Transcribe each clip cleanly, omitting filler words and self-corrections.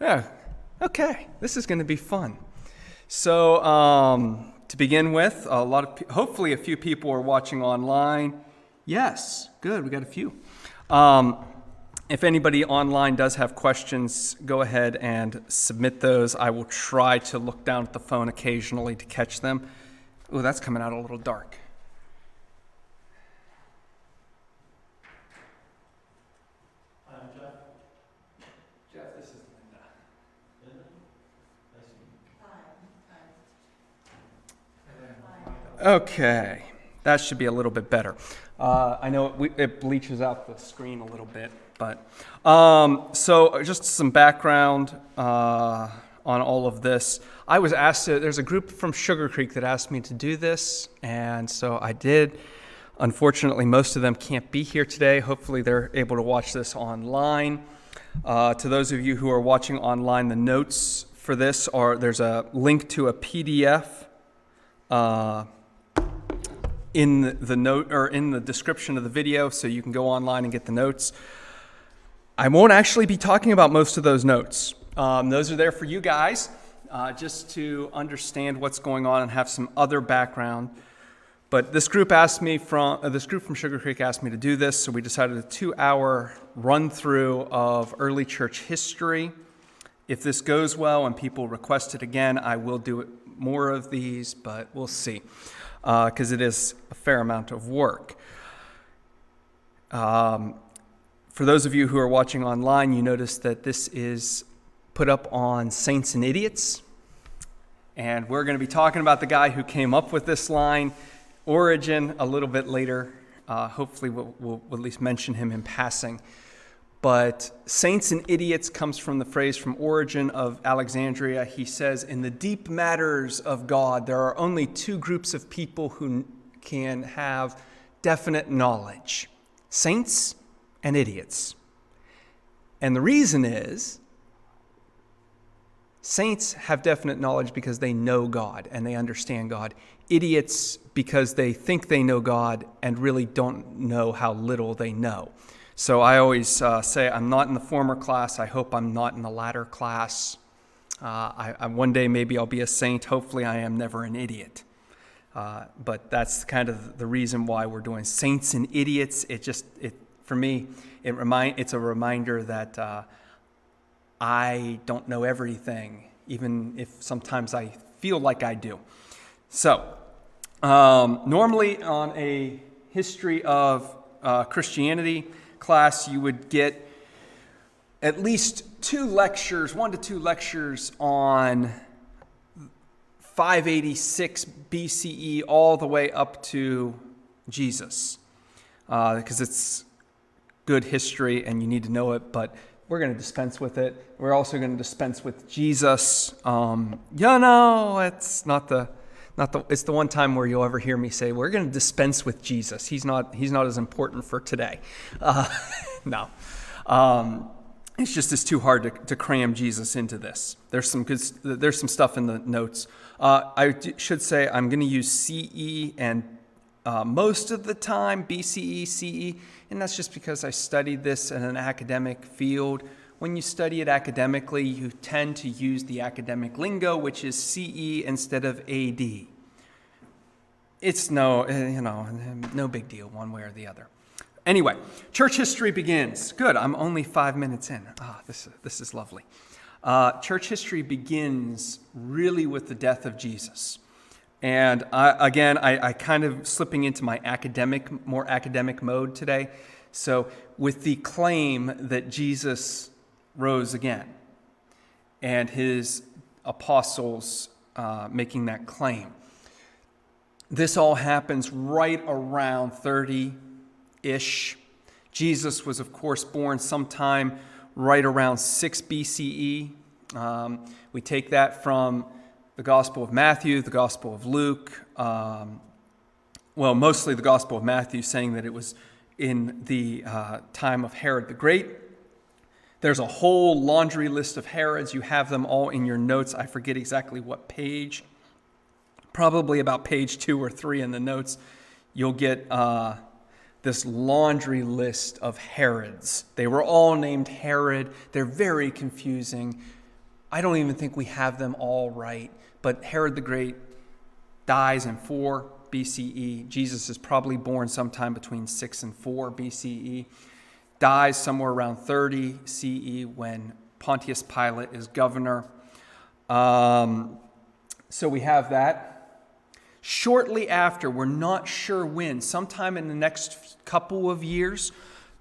Yeah, okay, this is going to be fun. So, to begin with, hopefully a few people are watching online. Yes, good, we got a few. If anybody online does have questions, go ahead and submit those. I will try to look down at the phone occasionally to catch them. Oh, that's coming out a little dark. Jeff, this is Linda. Okay, that should be a little bit better. I know it bleaches out the screen a little bit, but so just some background on all of this. I was asked there's a group from Sugar Creek that asked me to do this, and so I did. Unfortunately, most of them can't be here today. Hopefully, they're able to watch this online. To those of you who are watching online, the notes for this there's a link to a PDF in the note or in the description of the video, so you can go online and get the notes. I won't actually be talking about most of those notes. Those are there for you guys, just to understand what's going on and have some other background. But this group from Sugar Creek asked me to do this, so we decided a 2-hour run-through of early church history. If this goes well and people request it again, I will do more of these, but we'll see, because it is a fair amount of work. For those of you who are watching online, you notice that this is put up on Saints and Idiots, and we're going to be talking about the guy who came up with this line, Origen, a little bit later. Hopefully we'll at least mention him in passing. But Saints and Idiots comes from the phrase from Origen of Alexandria. He says, in the deep matters of God, there are only two groups of people who can have definite knowledge: saints and idiots. And the reason is, saints have definite knowledge because they know God and they understand God. Idiots because they think they know God and really don't know how little they know. So I always say I'm not in the former class. I hope I'm not in the latter class. One day maybe I'll be a saint. Hopefully I am never an idiot. But that's kind of the reason why we're doing Saints and Idiots. For me, it's a reminder that I don't know everything, even if sometimes I feel like I do. So, normally on a history of Christianity class, you would get at least 1 to 2 lectures on 586 BCE all the way up to Jesus, because it's good history and you need to know it, but we're going to dispense with it. We're also going to dispense with Jesus. It's it's the one time where you'll ever hear me say, we're going to dispense with Jesus. He's not as important for today. No. It's too hard to cram Jesus into this. There's some stuff in the notes. I should say I'm going to use CE and most of the time BCE, CE, and that's just because I studied this in an academic field. When you study it academically, you tend to use the academic lingo, which is CE instead of AD. It's no big deal one way or the other. Anyway, church history begins. Good, I'm only 5 minutes in. This is lovely. Church history begins really with the death of Jesus. And I kind of slipping into my more academic mode today. So with the claim that Jesus rose again and his apostles making that claim. This all happens right around 30-ish. Jesus was, of course, born sometime right around 6 BCE. We take that from the Gospel of Matthew, the Gospel of Luke, mostly the Gospel of Matthew, saying that it was in the time of Herod the Great. There's a whole laundry list of Herods. You have them all in your notes. I forget exactly what page. Probably about page 2 or 3 in the notes. You'll get this laundry list of Herods. They were all named Herod. They're very confusing. I don't even think we have them all right. But Herod the Great dies in 4 BCE. Jesus is probably born sometime between 6 and 4 BCE. Dies somewhere around 30 CE when Pontius Pilate is governor. So we have that. Shortly after, we're not sure when, sometime in the next couple of years,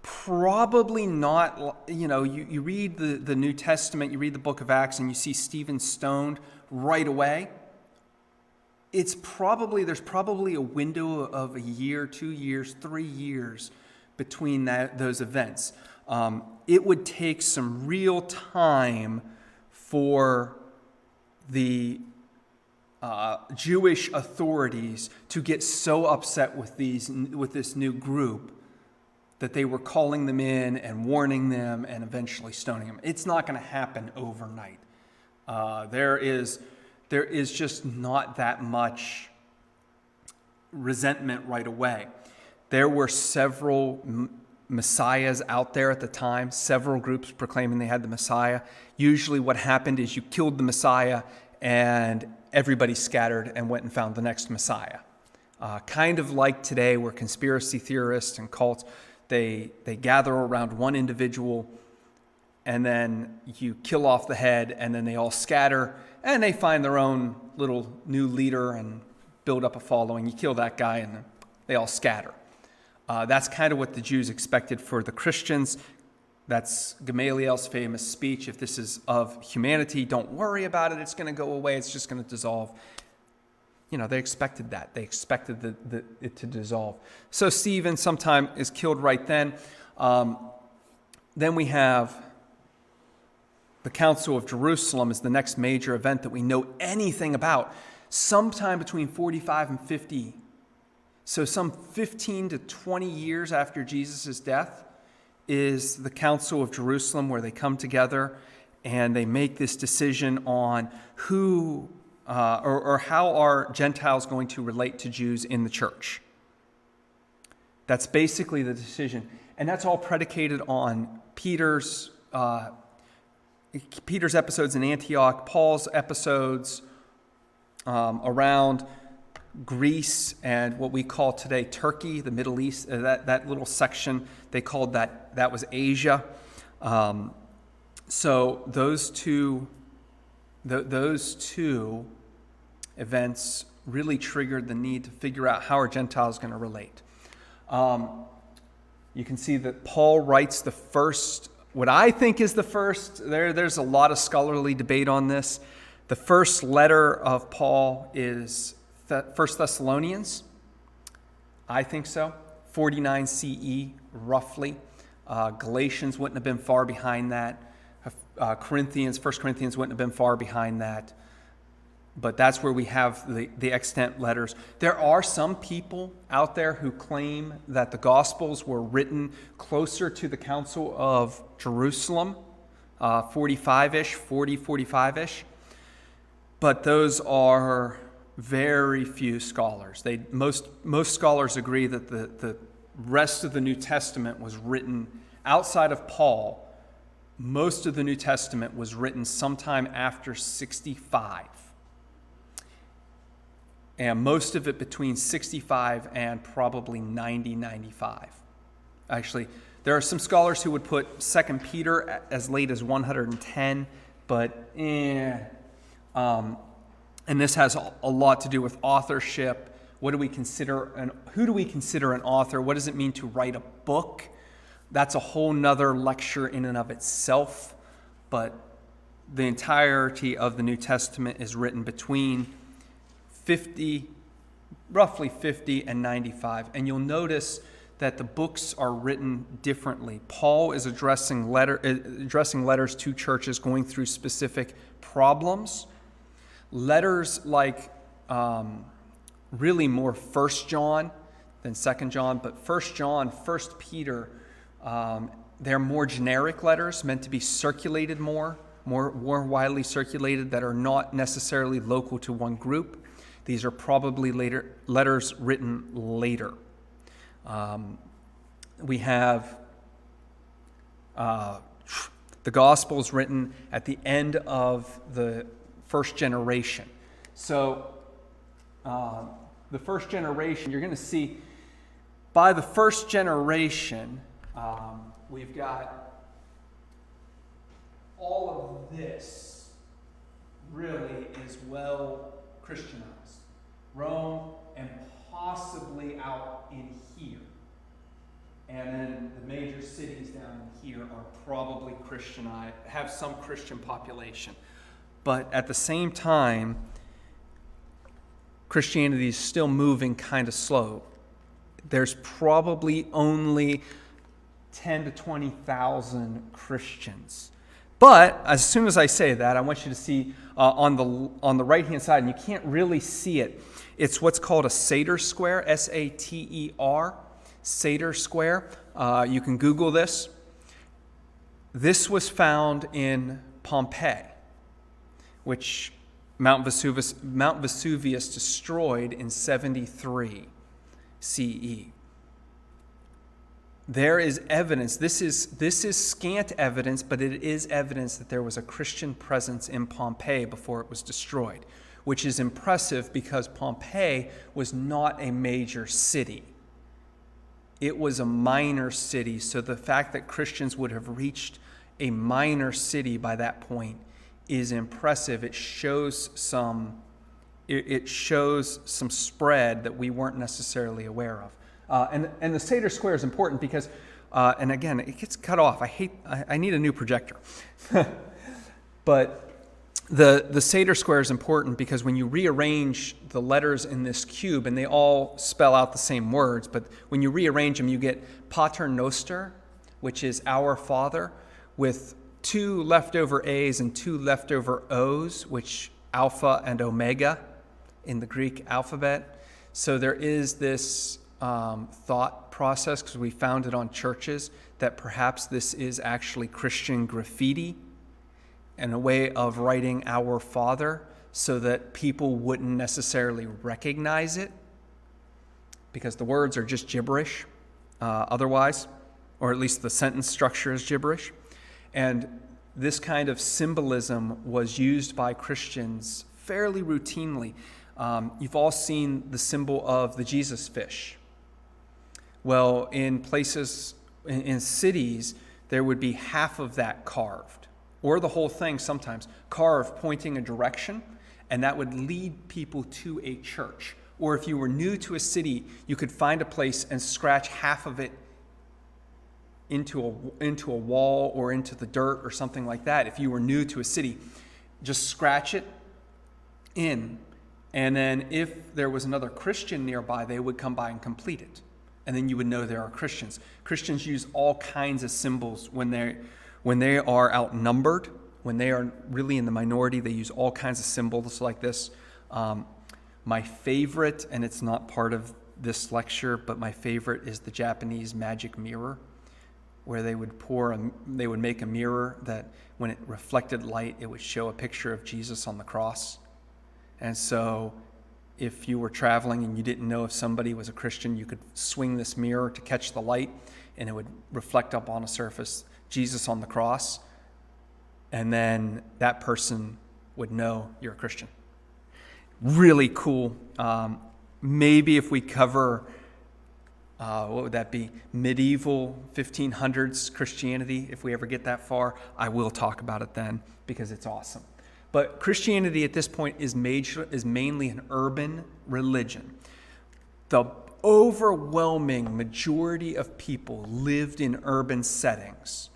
probably not, you read the New Testament, you read the book of Acts, and you see Stephen stoned right away. There's probably a window of a year, 2 years, 3 years between those events. It would take some real time for the Jewish authorities to get so upset with this new group that they were calling them in and warning them and eventually stoning them. It's not going to happen overnight. There is just not that much resentment right away. There were several messiahs out there at the time, several groups proclaiming they had the Messiah. Usually what happened is you killed the Messiah and everybody scattered and went and found the next Messiah. Kind of like today where conspiracy theorists and cults, they gather around one individual and then you kill off the head and then they all scatter and they find their own little new leader and build up a following. You kill that guy and they all scatter. That's kind of what the Jews expected for the Christians. That's Gamaliel's famous speech. If this is of humanity, don't worry about it. It's going to go away. It's just going to dissolve. They expected that. They expected it to dissolve. So Stephen sometime is killed right then. Then we have the Council of Jerusalem is the next major event that we know anything about. Sometime between 45 and 50. So some 15 to 20 years after Jesus' death is the Council of Jerusalem, where they come together and they make this decision on who or how are Gentiles going to relate to Jews in the church. That's basically the decision. And that's all predicated on Peter's episodes in Antioch, Paul's episodes around Greece and what we call today Turkey, the Middle East, that little section, they called that was Asia. So those two events really triggered the need to figure out how are Gentiles going to relate. You can see that Paul writes the first, what I think is the first, there's a lot of scholarly debate on this. The first letter of Paul is 1 Thessalonians. I think so. 49 CE, roughly. Galatians wouldn't have been far behind that. 1 Corinthians wouldn't have been far behind that. But that's where we have the extant letters. There are some people out there who claim that the Gospels were written closer to the Council of Jerusalem, 45-ish. But those are very few scholars. Most scholars agree that the rest of the New Testament was written outside of Paul. Most of the New Testament was written sometime after 65. And most of it between 65 and probably 90, 95. Actually, there are some scholars who would put 2 Peter as late as 110, but and this has a lot to do with authorship. What do we consider who do we consider an author? What does it mean to write a book? That's a whole nother lecture in and of itself. But the entirety of the New Testament is written between roughly 50 and 95. And you'll notice that the books are written differently. Paul is addressing letters to churches going through specific problems. Letters like really more 1 John than 2 John, but 1 John, 1 Peter, they're more generic letters meant to be circulated more widely circulated, that are not necessarily local to one group. These are probably letters written later. we have the Gospels written at the end of the first generation. So the first generation, you're going to see by the first generation, we've got all of this really is well Christianized. Rome and possibly out in here. And then the major cities down here are probably Christianized, have some Christian population. But at the same time, Christianity is still moving kind of slow. There's probably only 10 to 20,000 Christians. But as soon as I say that, I want you to see on the right-hand side, and you can't really see it, it's what's called a Sater square, S-A-T-E-R, Sater square. You can Google this. This was found in Pompeii, which Mount Vesuvius destroyed in 73 CE. There is evidence. This is scant evidence, but it is evidence that there was a Christian presence in Pompeii before it was destroyed, which is impressive because Pompeii was not a major city. It was a minor city, so the fact that Christians would have reached a minor city by that point is impressive. It shows some spread that we weren't necessarily aware of. And the Sater square is important because, and again, it gets cut off. I need a new projector. But the Sater square is important because when you rearrange the letters in this cube, and they all spell out the same words, but when you rearrange them, you get Pater Noster, which is our Father, with 2 leftover A's and 2 leftover O's, which Alpha and Omega in the Greek alphabet. So there is this thought process, because we found it on churches, that perhaps this is actually Christian graffiti and a way of writing Our Father so that people wouldn't necessarily recognize it, because the words are just gibberish otherwise, or at least the sentence structure is gibberish. And this kind of symbolism was used by Christians fairly routinely. You've all seen the symbol of the Jesus fish. Well, in places, in cities, there would be half of that carved, or the whole thing sometimes, carved pointing a direction, and that would lead people to a church. Or if you were new to a city, you could find a place and scratch half of it into a wall or into the dirt or something like that. If you were new to a city, just scratch it in, and then if there was another Christian nearby, they would come by and complete it. And then you would know there are Christians. Christians use all kinds of symbols when they are outnumbered, when they are really in the minority. They use all kinds of symbols like this. My favorite, and it's not part of this lecture, but my favorite is the Japanese magic mirror, where they would make a mirror that when it reflected light, it would show a picture of Jesus on the cross. And so if you were traveling and you didn't know if somebody was a Christian, you could swing this mirror to catch the light, and it would reflect up on a surface Jesus on the cross, and then that person would know you're a Christian. Really cool. Maybe if we cover, what would that be? Medieval 1500s Christianity, if we ever get that far, I will talk about it then, because it's awesome. But Christianity at this point is mainly an urban religion. The overwhelming majority of people lived in urban settings,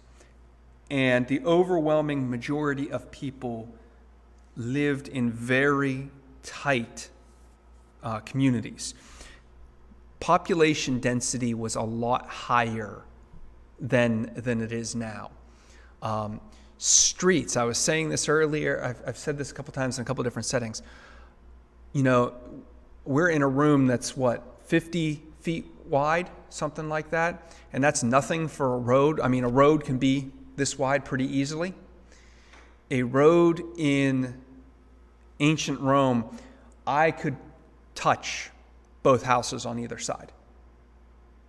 and the overwhelming majority of people lived in very tight communities. Population density was a lot higher than it is now. Streets, I was saying this earlier, I've said this a couple times in a couple different settings. You know, we're in a room that's 50 feet wide, something like that, and that's nothing for a road. I mean, a road can be this wide pretty easily. A road in ancient Rome, I could touch both houses on either side.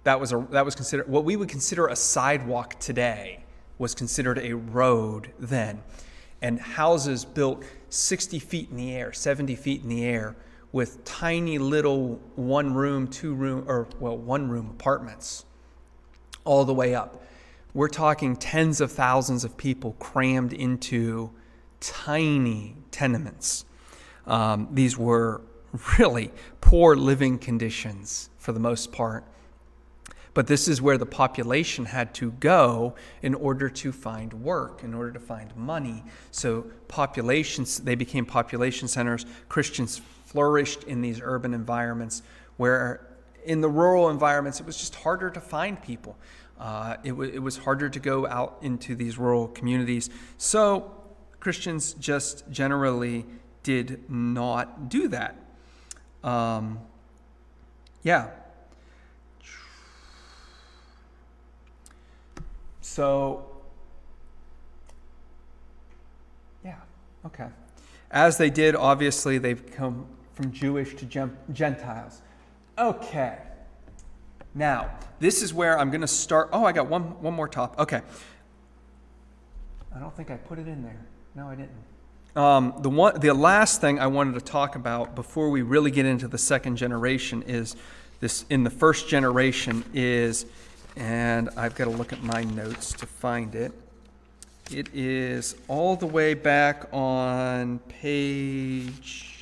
that was considered what we would consider a sidewalk today was considered a road then. And houses built 60 feet in the air, 70 feet in the air, with tiny little one-room apartments all the way up. We're talking tens of thousands of people crammed into tiny tenements. These were really poor living conditions for the most part. But this is where the population had to go in order to find work, in order to find money. So they became population centers. Christians flourished in these urban environments, where in the rural environments it was just harder to find people. It was harder to go out into these rural communities. So Christians just generally did not do that. Okay. As they did, obviously, they've come from Jewish to Gentiles. Okay. Now, this is where I'm going to start. Oh, I got one more top. Okay. I don't think I put it in there. No, I didn't. The last thing I wanted to talk about before we really get into the second generation is this. In the first generation is, and I've got to look at my notes to find it. It is all the way back on page,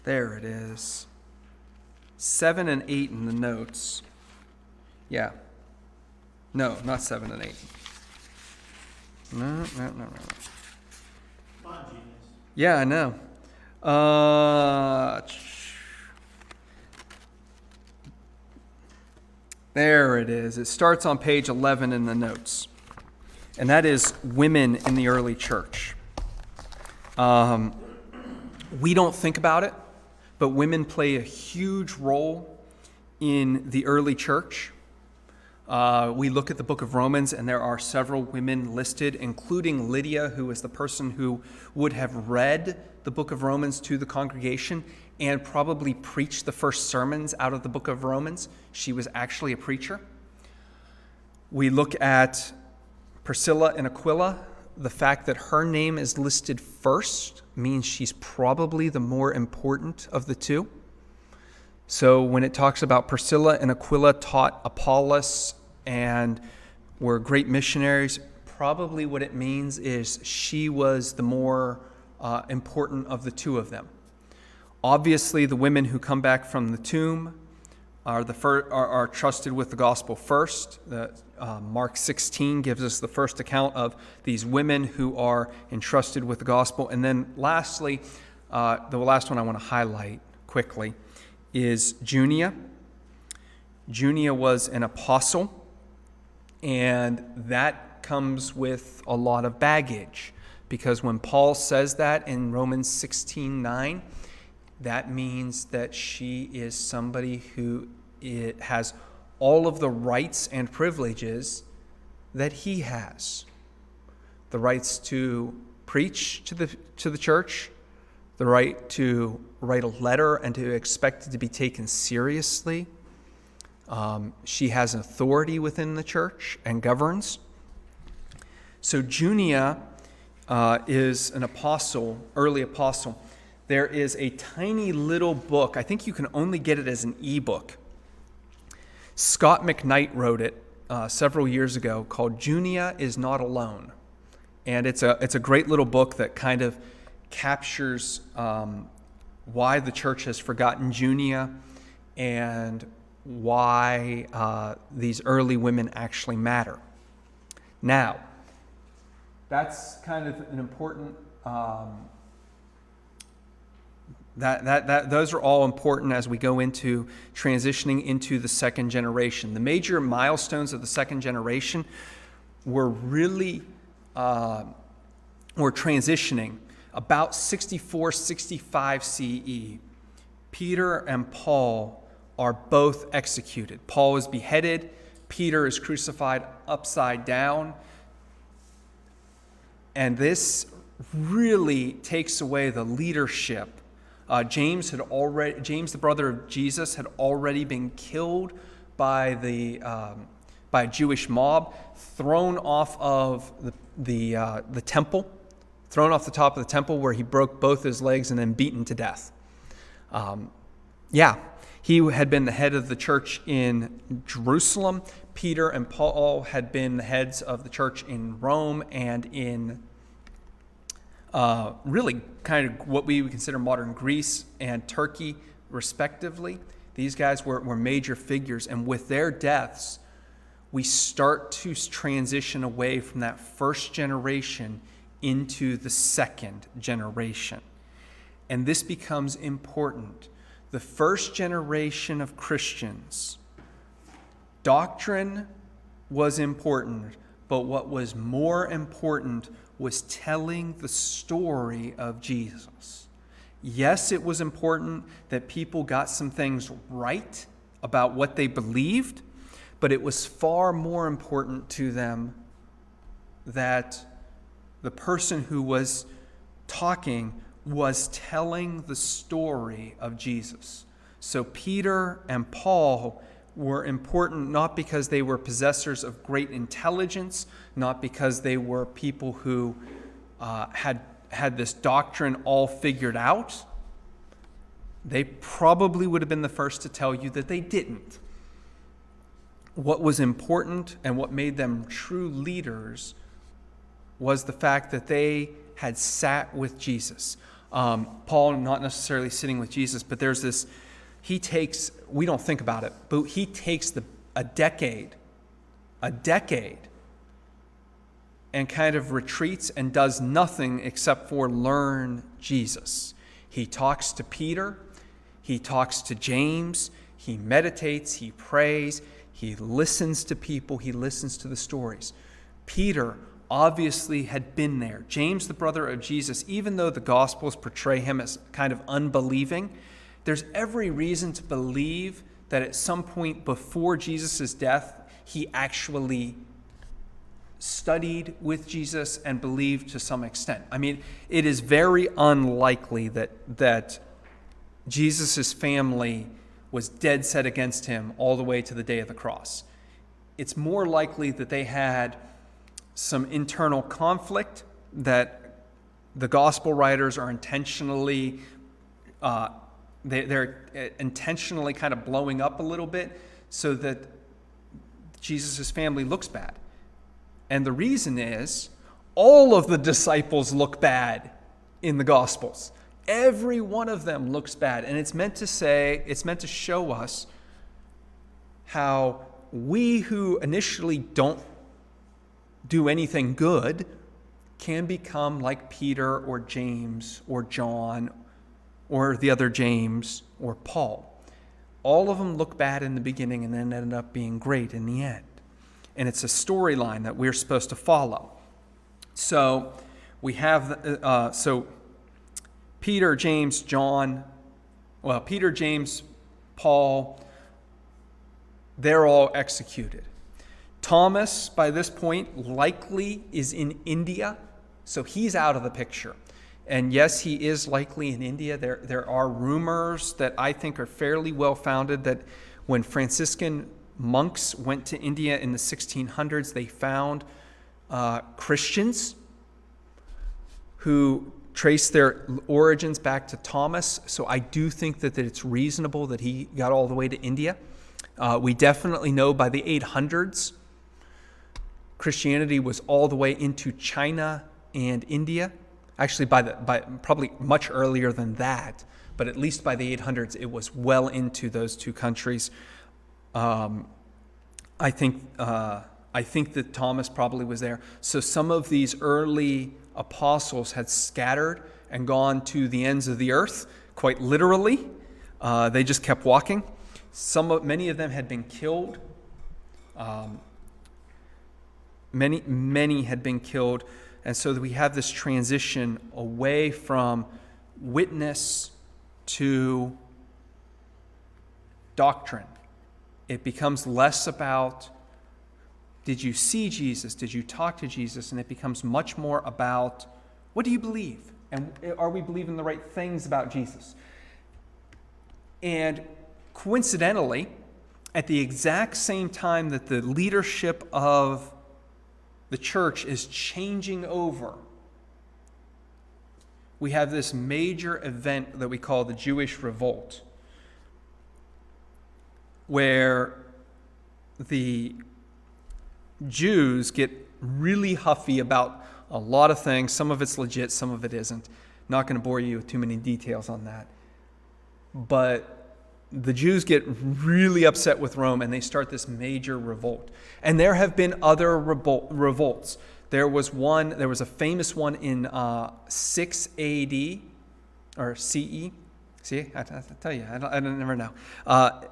there it is, 7 and 8 in the notes. Yeah. No, not 7 and 8. No. Yeah, I know. There it is. It starts on page 11 in the notes. And that is women in the early church. We don't think about it, but women play a huge role in the early church. We look at the book of Romans, and there are several women listed, including Lydia, who is the person who would have read the book of Romans to the congregation and probably preached the first sermons out of the book of Romans. She was actually a preacher. We look at Priscilla and Aquila. The fact that her name is listed first means she's probably the more important of the two. So when it talks about Priscilla and Aquila taught Apollos and were great missionaries, probably what it means is she was the more important of the two of them. Obviously, the women who come back from the tomb are trusted with the gospel first. Mark 16 gives us the first account of these women who are entrusted with the gospel. And then lastly, the last one I want to highlight quickly is Junia. Junia was an apostle, and that comes with a lot of baggage, because when Paul says that in Romans 16:9, that means that she is somebody who has all of the rights and privileges that he has. The rights to preach to the church, the right to write a letter and to expect it to be taken seriously. She has authority within the church and governs. So Junia is an apostle, early apostle. There is a tiny little book. I think you can only get it as an ebook. Scott McKnight wrote it several years ago, called Junia is Not Alone. And it's a great little book that kind of captures why the church has forgotten Junia and why these early women actually matter. Now, that's kind of an important those are all important as we go into transitioning into the second generation. The major milestones of the second generation were really were transitioning about 64, 65 CE. Peter and Paul are both executed. Paul is beheaded. Peter is crucified upside down. And this really takes away the leadership. James, the brother of Jesus, had already been killed by a Jewish mob, thrown off of the temple, thrown off the top of the temple, where he broke both his legs and then beaten to death. He had been the head of the church in Jerusalem. Peter and Paul had been the heads of the church in Rome and in really kind of what we would consider modern Greece and Turkey, respectively. These guys were major figures, and with their deaths, we start to transition away from that first generation into the second generation. And this becomes important. The first generation of Christians, doctrine was important, but what was more important was telling the story of Jesus. Yes, it was important that people got some things right about what they believed, but it was far more important to them that the person who was talking was telling the story of Jesus. So Peter and Paul were important not because they were possessors of great intelligence, not because they were people who had this doctrine all figured out. They probably would have been the first to tell you that they didn't. What was important and what made them true leaders was the fact that they had sat with Jesus. Paul, not necessarily sitting with Jesus, but there's this, we don't think about it, but he takes a decade, and kind of retreats and does nothing except for learn Jesus. He talks to Peter, he talks to James, he meditates, he prays, he listens to people, he listens to the stories. Peter obviously had been there. James, the brother of Jesus, even though the Gospels portray him as kind of unbelieving, there's every reason to believe that at some point before Jesus' death, he actually studied with Jesus and believed to some extent. I mean, it is very unlikely that Jesus' family was dead set against him all the way to the day of the cross. It's more likely that they had some internal conflict that the gospel writers are intentionally they're intentionally kind of blowing up a little bit so that Jesus' family looks bad. And the reason is all of the disciples look bad in the Gospels. Every one of them looks bad. And it's meant to show us how we who initially don't do anything good can become like Peter or James or John or the other James or Paul. All of them look bad in the beginning and then end up being great in the end. And it's a storyline that we're supposed to follow. So we have Peter, James, Paul, they're all executed. Thomas, by this point, likely is in India, so he's out of the picture. And yes, he is likely in India. There are rumors that I think are fairly well-founded that when Franciscan monks went to India in the 1600s, they found Christians who trace their origins back to Thomas. So I do think that it's reasonable that he got all the way to India. We definitely know by the 800s, Christianity was all the way into China and India. Actually, by probably much earlier than that, but at least by the 800s, it was well into those two countries. I think that Thomas probably was there. So some of these early apostles had scattered and gone to the ends of the earth, quite literally. They just kept walking. Many of them had been killed. Many had been killed. And so we have this transition away from witness to doctrine. It becomes less about, did you see Jesus? Did you talk to Jesus? And it becomes much more about, what do you believe? And are we believing the right things about Jesus? And coincidentally, at the exact same time that the leadership of the church is changing over, we have this major event that we call the Jewish Revolt, where the Jews get really huffy about a lot of things. Some of it's legit, some of it isn't. Not going to bore you with too many details on that. But the Jews get really upset with Rome, and they start this major revolt. And there have been other revolts. There was a famous one in 6 AD or CE. See, I tell you, I never know.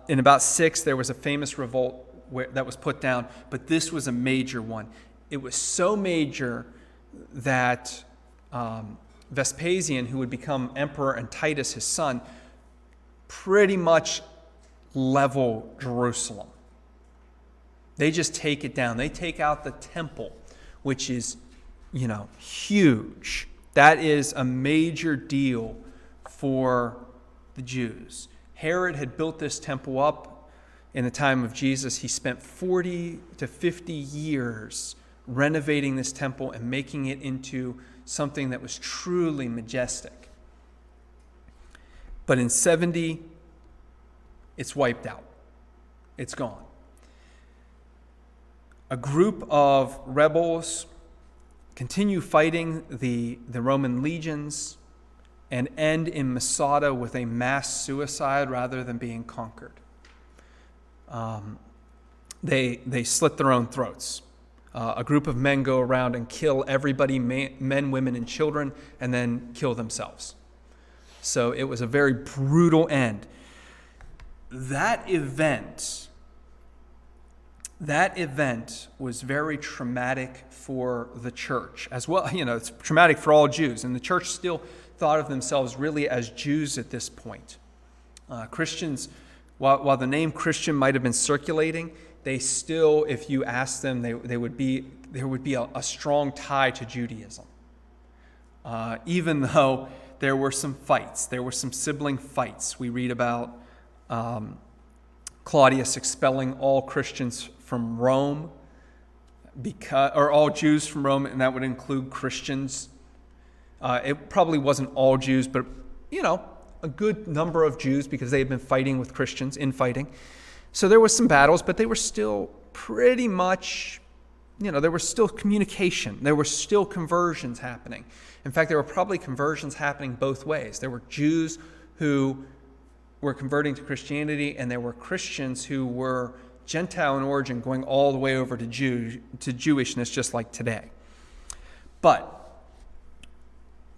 In about 6, there was a famous revolt that was put down, but this was a major one. It was so major that Vespasian, who would become emperor, and Titus, his son, pretty much level Jerusalem. They just take it down. They take out the temple, which is, huge. That is a major deal for the Jews. Herod had built this temple up in the time of Jesus. He spent 40 to 50 years renovating this temple and making it into something that was truly majestic. But in 70, it's wiped out. It's gone. A group of rebels continue fighting the Roman legions and end in Masada with a mass suicide rather than being conquered. They slit their own throats. A group of men go around and kill everybody, men, women, and children, and then kill themselves. So it was a very brutal end. That event was very traumatic for the church as well. It's traumatic for all Jews, and the church still thought of themselves really as Jews at this point. Christians, while the name Christian might have been circulating, they still, if you ask them, there would be a strong tie to Judaism. Even though there were some fights, there were some sibling fights. We read about Claudius expelling all Christians from Rome, or all Jews from Rome, and that would include Christians. It probably wasn't all Jews, but a good number of Jews, because they had been fighting with Christians, infighting. So there was some battles, but they were still pretty much, there was still communication. There were still conversions happening. In fact, there were probably conversions happening both ways. There were Jews who were converting to Christianity, and there were Christians who were Gentile in origin going all the way over to Jewishness, just like today. But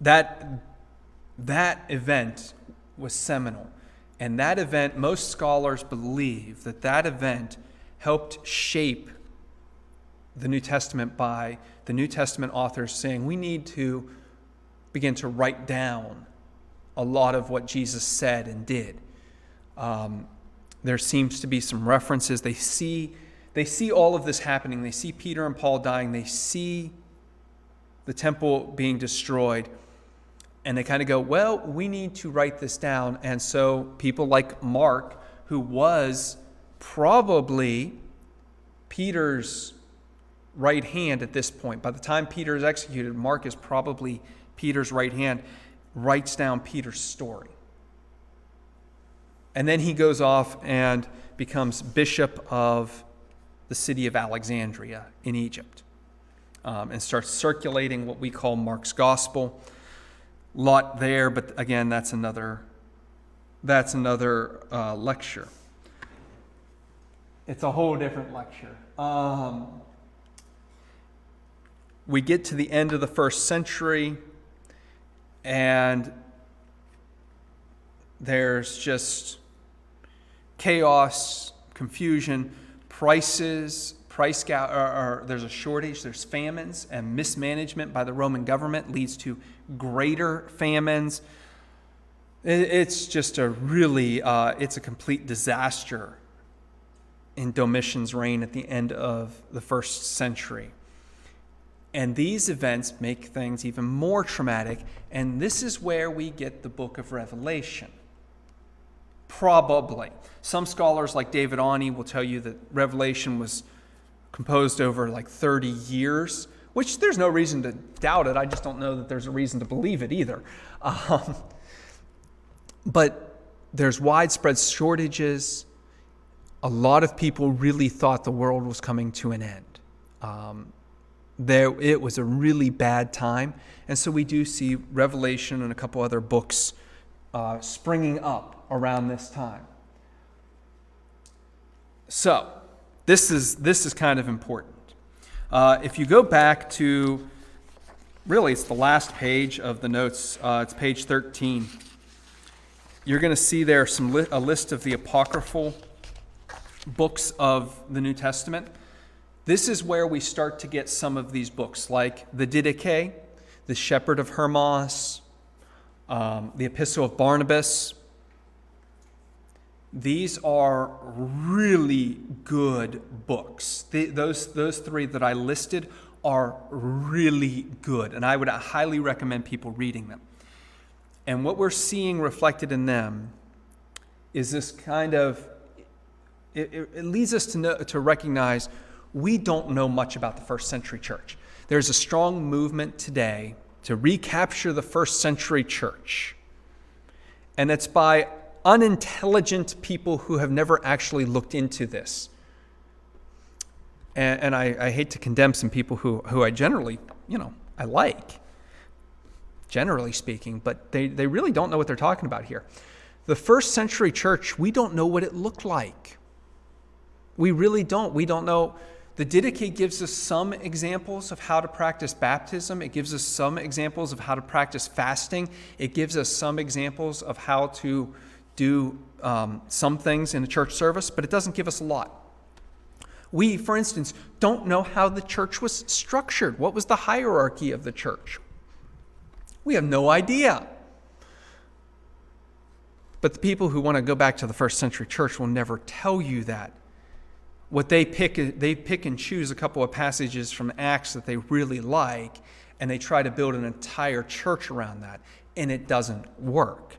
that event was seminal. And that event, most scholars believe that event helped shape the New Testament by the New Testament authors saying we need to begin to write down a lot of what Jesus said and did. There seems to be some references. They see all of this happening. They see Peter and Paul dying. They see the temple being destroyed. And they kind of go, well, we need to write this down. And so people like Mark, who was probably Peter's right hand at this point. By the time Peter is executed, Mark is probably Peter's right hand, writes down Peter's story. And then he goes off and becomes bishop of the city of Alexandria in Egypt, and starts circulating what we call Mark's gospel. Lot there, but again, that's another lecture. It's a whole different lecture. We get to the end of the first century, and there's just chaos, confusion, there's a shortage, there's famines, and mismanagement by the Roman government leads to greater famines. It's just it's a complete disaster in Domitian's reign at the end of the first century. And these events make things even more traumatic, and this is where we get the book of Revelation. Probably. Some scholars like David Ani will tell you that Revelation was composed over like 30 years, which there's no reason to doubt it. I just don't know that there's a reason to believe it either. But there's widespread shortages. A lot of people really thought the world was coming to an end. It was a really bad time. And so we do see Revelation and a couple other books springing up around this time. So this is kind of important. If you go back to, really it's the last page of the notes, it's page 13. You're going to see there a list of the apocryphal books of the New Testament. This is where we start to get some of these books, like the Didache, the Shepherd of Hermas, the Epistle of Barnabas. These are really good books. Those three that I listed are really good, and I would highly recommend people reading them. And what we're seeing reflected in them is this kind of, it leads us to recognize we don't know much about the first century church. There's a strong movement today to recapture the first century church. And it's by unintelligent people who have never actually looked into this. And I hate to condemn some people who I generally, I like, generally speaking, but they really don't know what they're talking about here. The first century church, we don't know what it looked like. We really don't. We don't know. The Didache gives us some examples of how to practice baptism. It gives us some examples of how to practice fasting. It gives us some examples of how to do some things in a church service, but it doesn't give us a lot. We, for instance, don't know how the church was structured. What was the hierarchy of the church? We have no idea. But the people who want to go back to the first century church will never tell you that. What they pick and choose a couple of passages from Acts that they really like, and they try to build an entire church around that, and it doesn't work.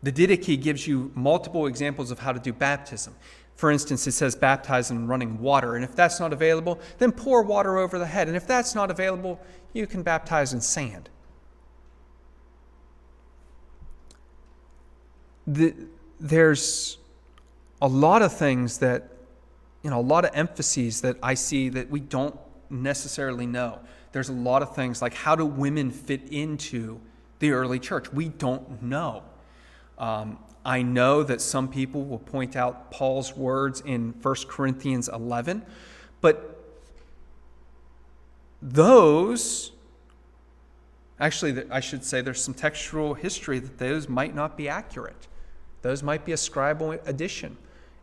The Didache gives you multiple examples of how to do baptism. For instance, it says baptize in running water, and if that's not available, then pour water over the head. And if that's not available, you can baptize in sand. There's a lot of things that, a lot of emphases that I see that we don't necessarily know. There's a lot of things like, how do women fit into the early church? We don't know. I know that some people will point out Paul's words in 1 Corinthians 11, but those, actually, I should say there's some textual history that those might not be accurate. Those might be a scribal addition.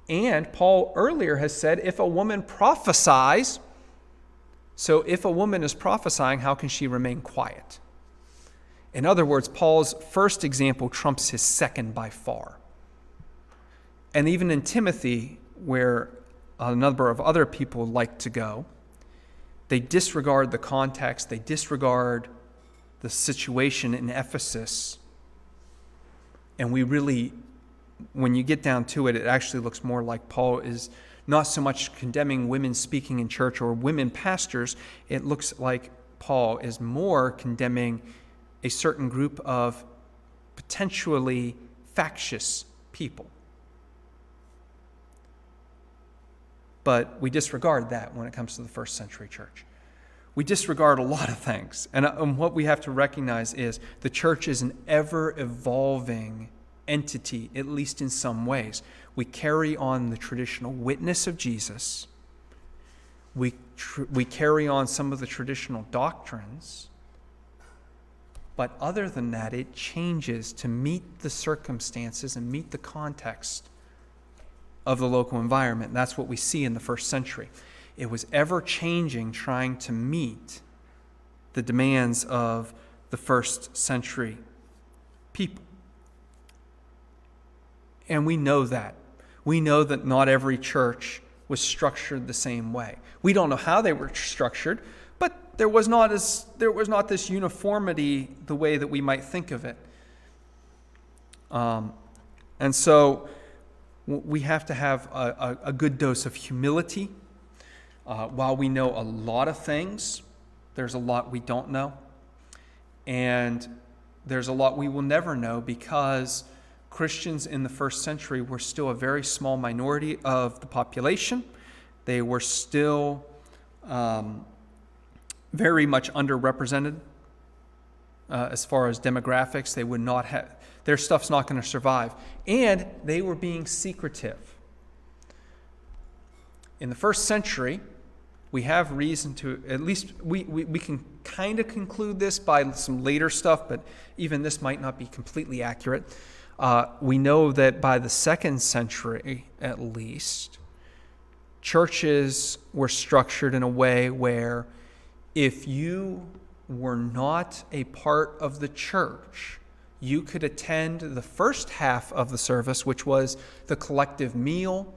And Paul earlier has said, if a woman prophesies, so if a woman is prophesying, how can she remain quiet? In other words, Paul's first example trumps his second by far. And even in Timothy, where a number of other people like to go, they disregard the context, they disregard the situation in Ephesus. And we really, when you get down to it, it actually looks more like Paul is not so much condemning women speaking in church or women pastors. It looks like Paul is more condemning a certain group of potentially factious people. But we disregard that when it comes to the first century church. We disregard a lot of things. And what we have to recognize is the church is an ever-evolving entity, at least in some ways. We carry on the traditional witness of Jesus. We carry on some of the traditional doctrines. But other than that, it changes to meet the circumstances and meet the context of the local environment. And that's what we see in the first century. It was ever changing, trying to meet the demands of the first century people. And we know that. We know that not every church was structured the same way. We don't know how they were structured, but there was not this uniformity the way that we might think of it. And so we have to have a good dose of humility. While we know a lot of things, there's a lot we don't know. And there's a lot we will never know, because Christians in the first century were still a very small minority of the population. They were still very much underrepresented as far as demographics. They would not have, their stuff's not going to survive. And they were being secretive. In the first century, we have reason to, at least we can kind of conclude this by some later stuff, but even this might not be completely accurate. We know that by the second century, at least, churches were structured in a way where if you were not a part of the church, you could attend the first half of the service, which was the collective meal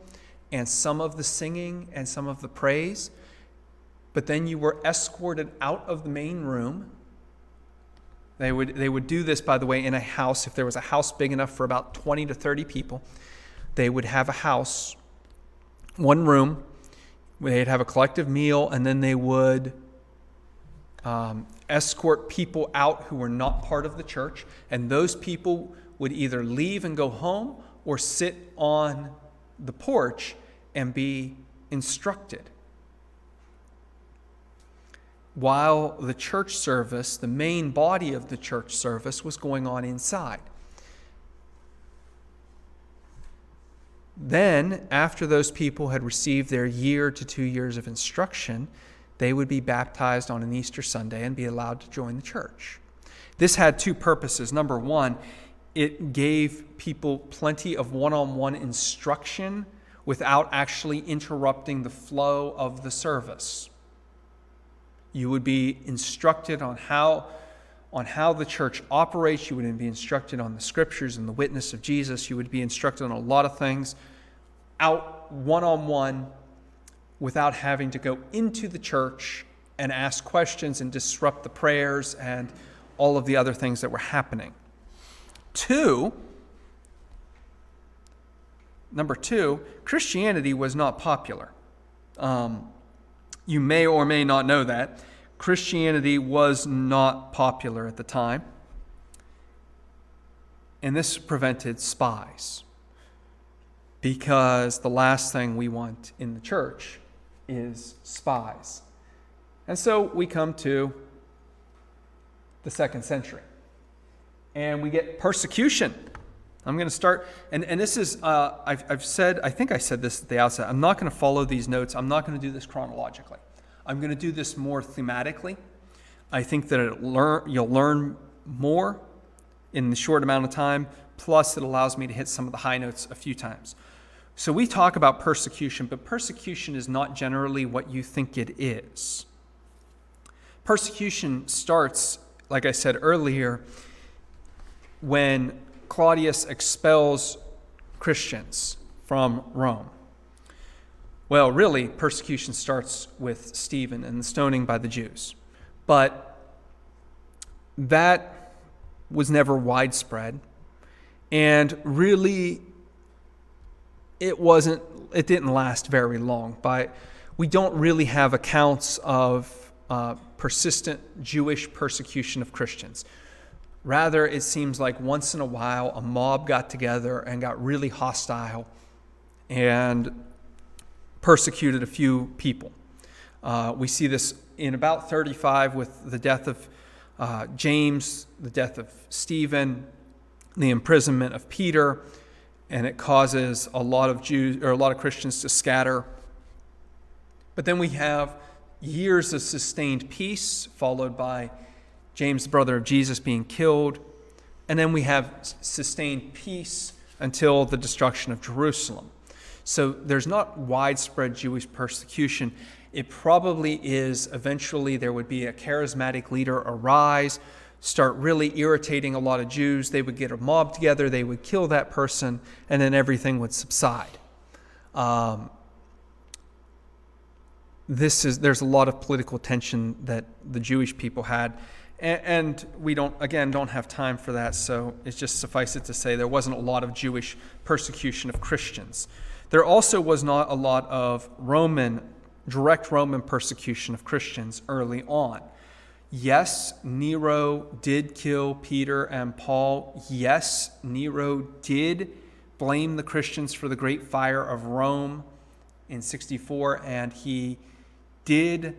and some of the singing and some of the praise. But then you were escorted out of the main room. They would do this, by the way, in a house. If there was a house big enough for about 20 to 30 people, they would have a house, one room, where they'd have a collective meal, and then they would escort people out who were not part of the church, and those people would either leave and go home or sit on the porch and be instructed, while the church service, the main body of the church service, was going on inside. Then, after those people had received their year to 2 years of instruction, they would be baptized on an Easter Sunday and be allowed to join the church. This had two purposes. Number one, it gave people plenty of one-on-one instruction without actually interrupting the flow of the service. You would be instructed on how the church operates. You would be instructed on the scriptures and the witness of Jesus. You would be instructed on a lot of things out one-on-one without having to go into the church and ask questions and disrupt the prayers and all of the other things that were happening. Number two, Christianity was not popular. You may or may not know that. Christianity was not popular at the time. And this prevented spies. Because the last thing we want in the church is spies. And so we come to the second century. And we get persecution. I'm going to start, and this is, I've said, I think I said this at the outset, I'm not going to follow these notes. I'm not going to do this chronologically. I'm going to do this more thematically. I think that you'll learn more in the short amount of time, plus it allows me to hit some of the high notes a few times. So we talk about persecution, but persecution is not generally what you think it is. Persecution starts, like I said earlier, when Claudius expels Christians from Rome. Well, really, persecution starts with Stephen and the stoning by the Jews. But that was never widespread. And really, it didn't last very long. We don't really have accounts of persistent Jewish persecution of Christians. Rather, it seems like once in a while, a mob got together and got really hostile and persecuted a few people. We see this in about 35 with the death of James, the death of Stephen, the imprisonment of Peter, and it causes a lot of Christians to scatter. But then we have years of sustained peace, followed by James, the brother of Jesus, being killed. And then we have sustained peace until the destruction of Jerusalem. So there's not widespread Jewish persecution. It probably is eventually there would be a charismatic leader arise, start really irritating a lot of Jews. They would get a mob together, they would kill that person, and then everything would subside. there's a lot of political tension that the Jewish people had. And we don't have time for that, so it's just suffice it to say there wasn't a lot of Jewish persecution of Christians. There also was not a lot of direct Roman persecution of Christians early on. Yes, Nero did kill Peter and Paul. Yes, Nero did blame the Christians for the Great Fire of Rome in 64, and he did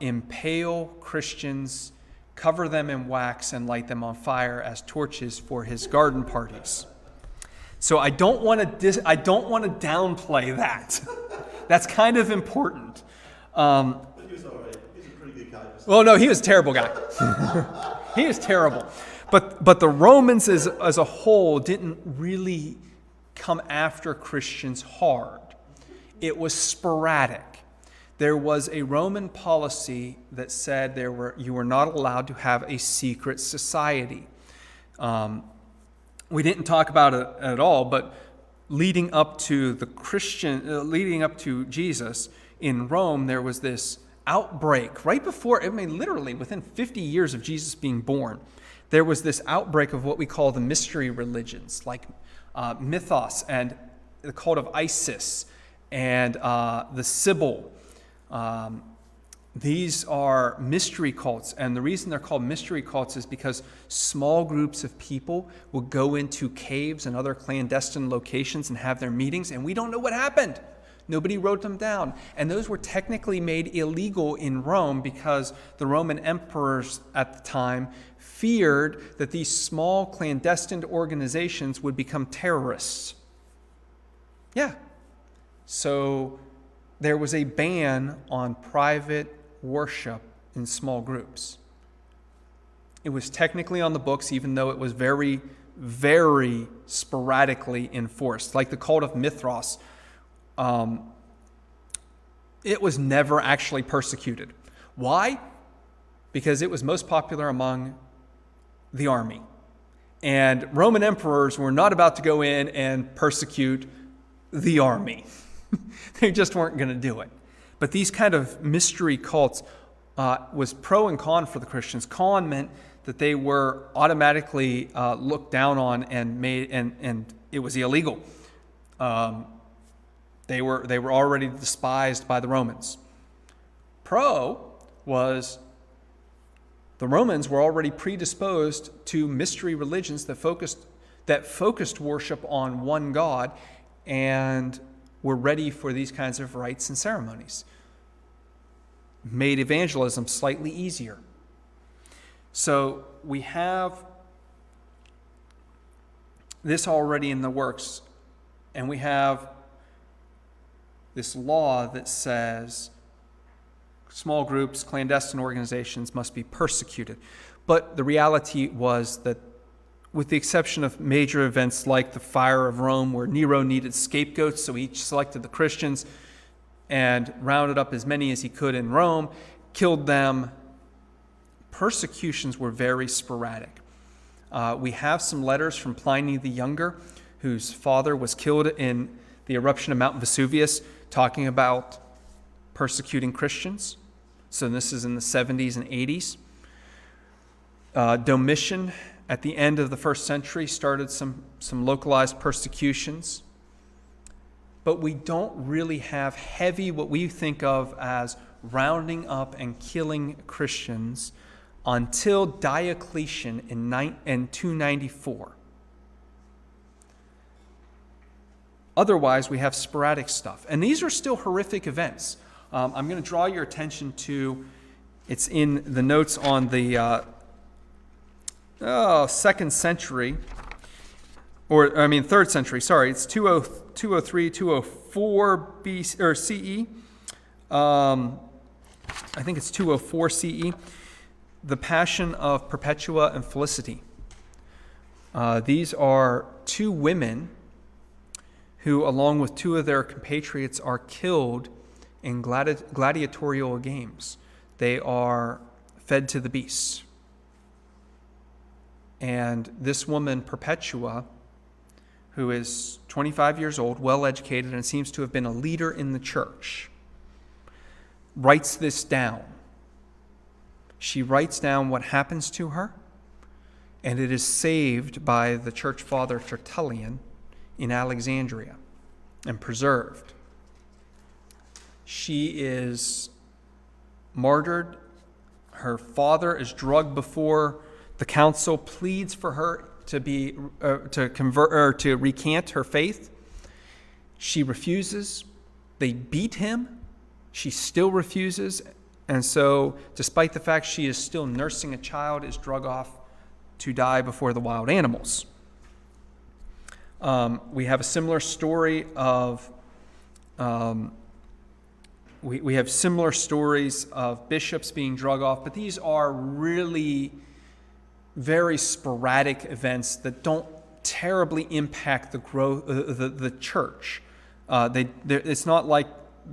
impale Christians, cover them in wax, and light them on fire as torches for his garden parties. So I don't want to downplay that. That's kind of important. But he was all right. He's a pretty good guy. Well, no, he was a terrible guy. He was terrible. But the Romans as a whole didn't really come after Christians hard. It was sporadic. There was a Roman policy that said you were not allowed to have a secret society. We didn't talk about it at all, but leading up to Jesus in Rome, there was this outbreak right before, literally within 50 years of Jesus being born, there was this outbreak of what we call the mystery religions, like Mythos and the cult of Isis and the Sibyl. These are mystery cults, and the reason they're called mystery cults is because small groups of people will go into caves and other clandestine locations and have their meetings, and we don't know what happened. Nobody wrote them down. And those were technically made illegal in Rome because the Roman emperors at the time feared that these small clandestine organizations would become terrorists. Yeah. So there was a ban on private worship in small groups. It was technically on the books, even though it was very, very sporadically enforced. Like the cult of Mithras, it was never actually persecuted. Why? Because it was most popular among the army. And Roman emperors were not about to go in and persecute the army. They just weren't going to do it. But these kind of mystery cults was pro and con for the Christians. Con meant that they were automatically looked down on and made, and it was illegal. They were already despised by the Romans. Pro was the Romans were already predisposed to mystery religions that focused worship on one God and were ready for these kinds of rites and ceremonies. Made evangelism slightly easier. So we have this already in the works, and we have this law that says small groups, clandestine organizations must be persecuted. But the reality was that, with the exception of major events like the fire of Rome, where Nero needed scapegoats, so he selected the Christians and rounded up as many as he could in Rome, killed them, persecutions were very sporadic. We have some letters from Pliny the Younger, whose father was killed in the eruption of Mount Vesuvius, talking about persecuting Christians. So this is in the 70s and 80s. Domitian, at the end of the first century, started some localized persecutions. But we don't really have heavy, what we think of as rounding up and killing Christians until Diocletian in 294. Otherwise, we have sporadic stuff. And these are still horrific events. I'm going to draw your attention to, it's in the notes on the 2nd century, third century, sorry, it's 203, 204 BC, or CE. I think it's 204 CE. The Passion of Perpetua and Felicity. These are two women who, along with two of their compatriots, are killed in gladiatorial games. They are fed to the beasts. And this woman, Perpetua, who is 25 years old, well-educated, and seems to have been a leader in the church, writes this down. She writes down what happens to her, and it is saved by the church father Tertullian in Alexandria and preserved. She is martyred. Her father is drugged before the council, pleads for her to convert or to recant her faith. She refuses. They beat him. She still refuses. And so, despite the fact she is still nursing a child, is drugged off to die before the wild animals. We have a similar story of we have similar stories of bishops being drugged off, but these are really very sporadic events that don't terribly impact the growth the church. It's not like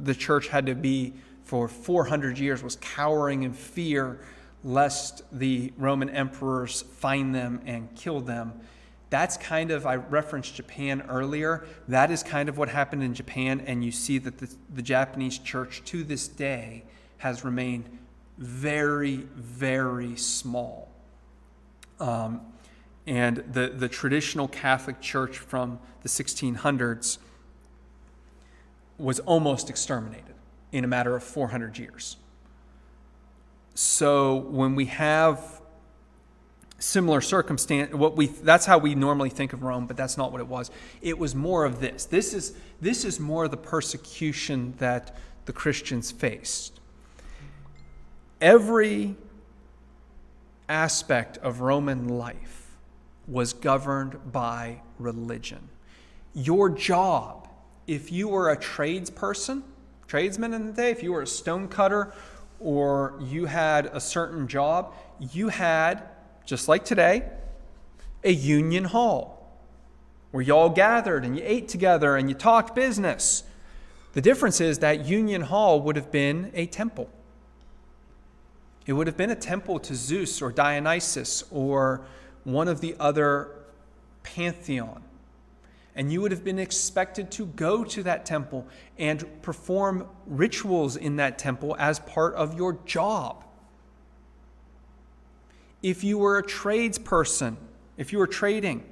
the church had to be for 400 years was cowering in fear lest the Roman emperors find them and kill them. That's kind of, I referenced Japan earlier, that is kind of what happened in Japan, and you see that the Japanese church to this day has remained very, very small. And the traditional Catholic Church from the 1600s was almost exterminated in a matter of 400 years. So when we have similar circumstance, that's how we normally think of Rome, but that's not what it was. It was more of this. This is more the persecution that the Christians faced. Every aspect of Roman life was governed by religion. Your job, if you were a tradesman in the day, if you were a stonecutter or you had a certain job, you had, just like today, a union hall where you all gathered and you ate together and you talked business. The difference is that union hall would have been a temple. It would have been a temple to Zeus or Dionysus or one of the other pantheon. And you would have been expected to go to that temple and perform rituals in that temple as part of your job. If you were a tradesperson, if you were trading,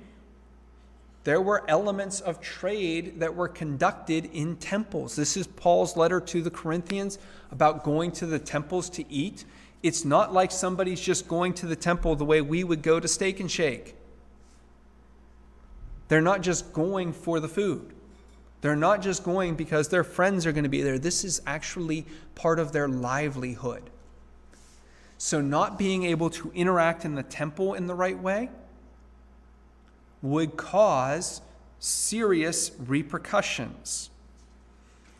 there were elements of trade that were conducted in temples. This is Paul's letter to the Corinthians about going to the temples to eat. It's not like somebody's just going to the temple the way we would go to Steak and Shake. They're not just going for the food. They're not just going because their friends are going to be there. This is actually part of their livelihood. So not being able to interact in the temple in the right way would cause serious repercussions.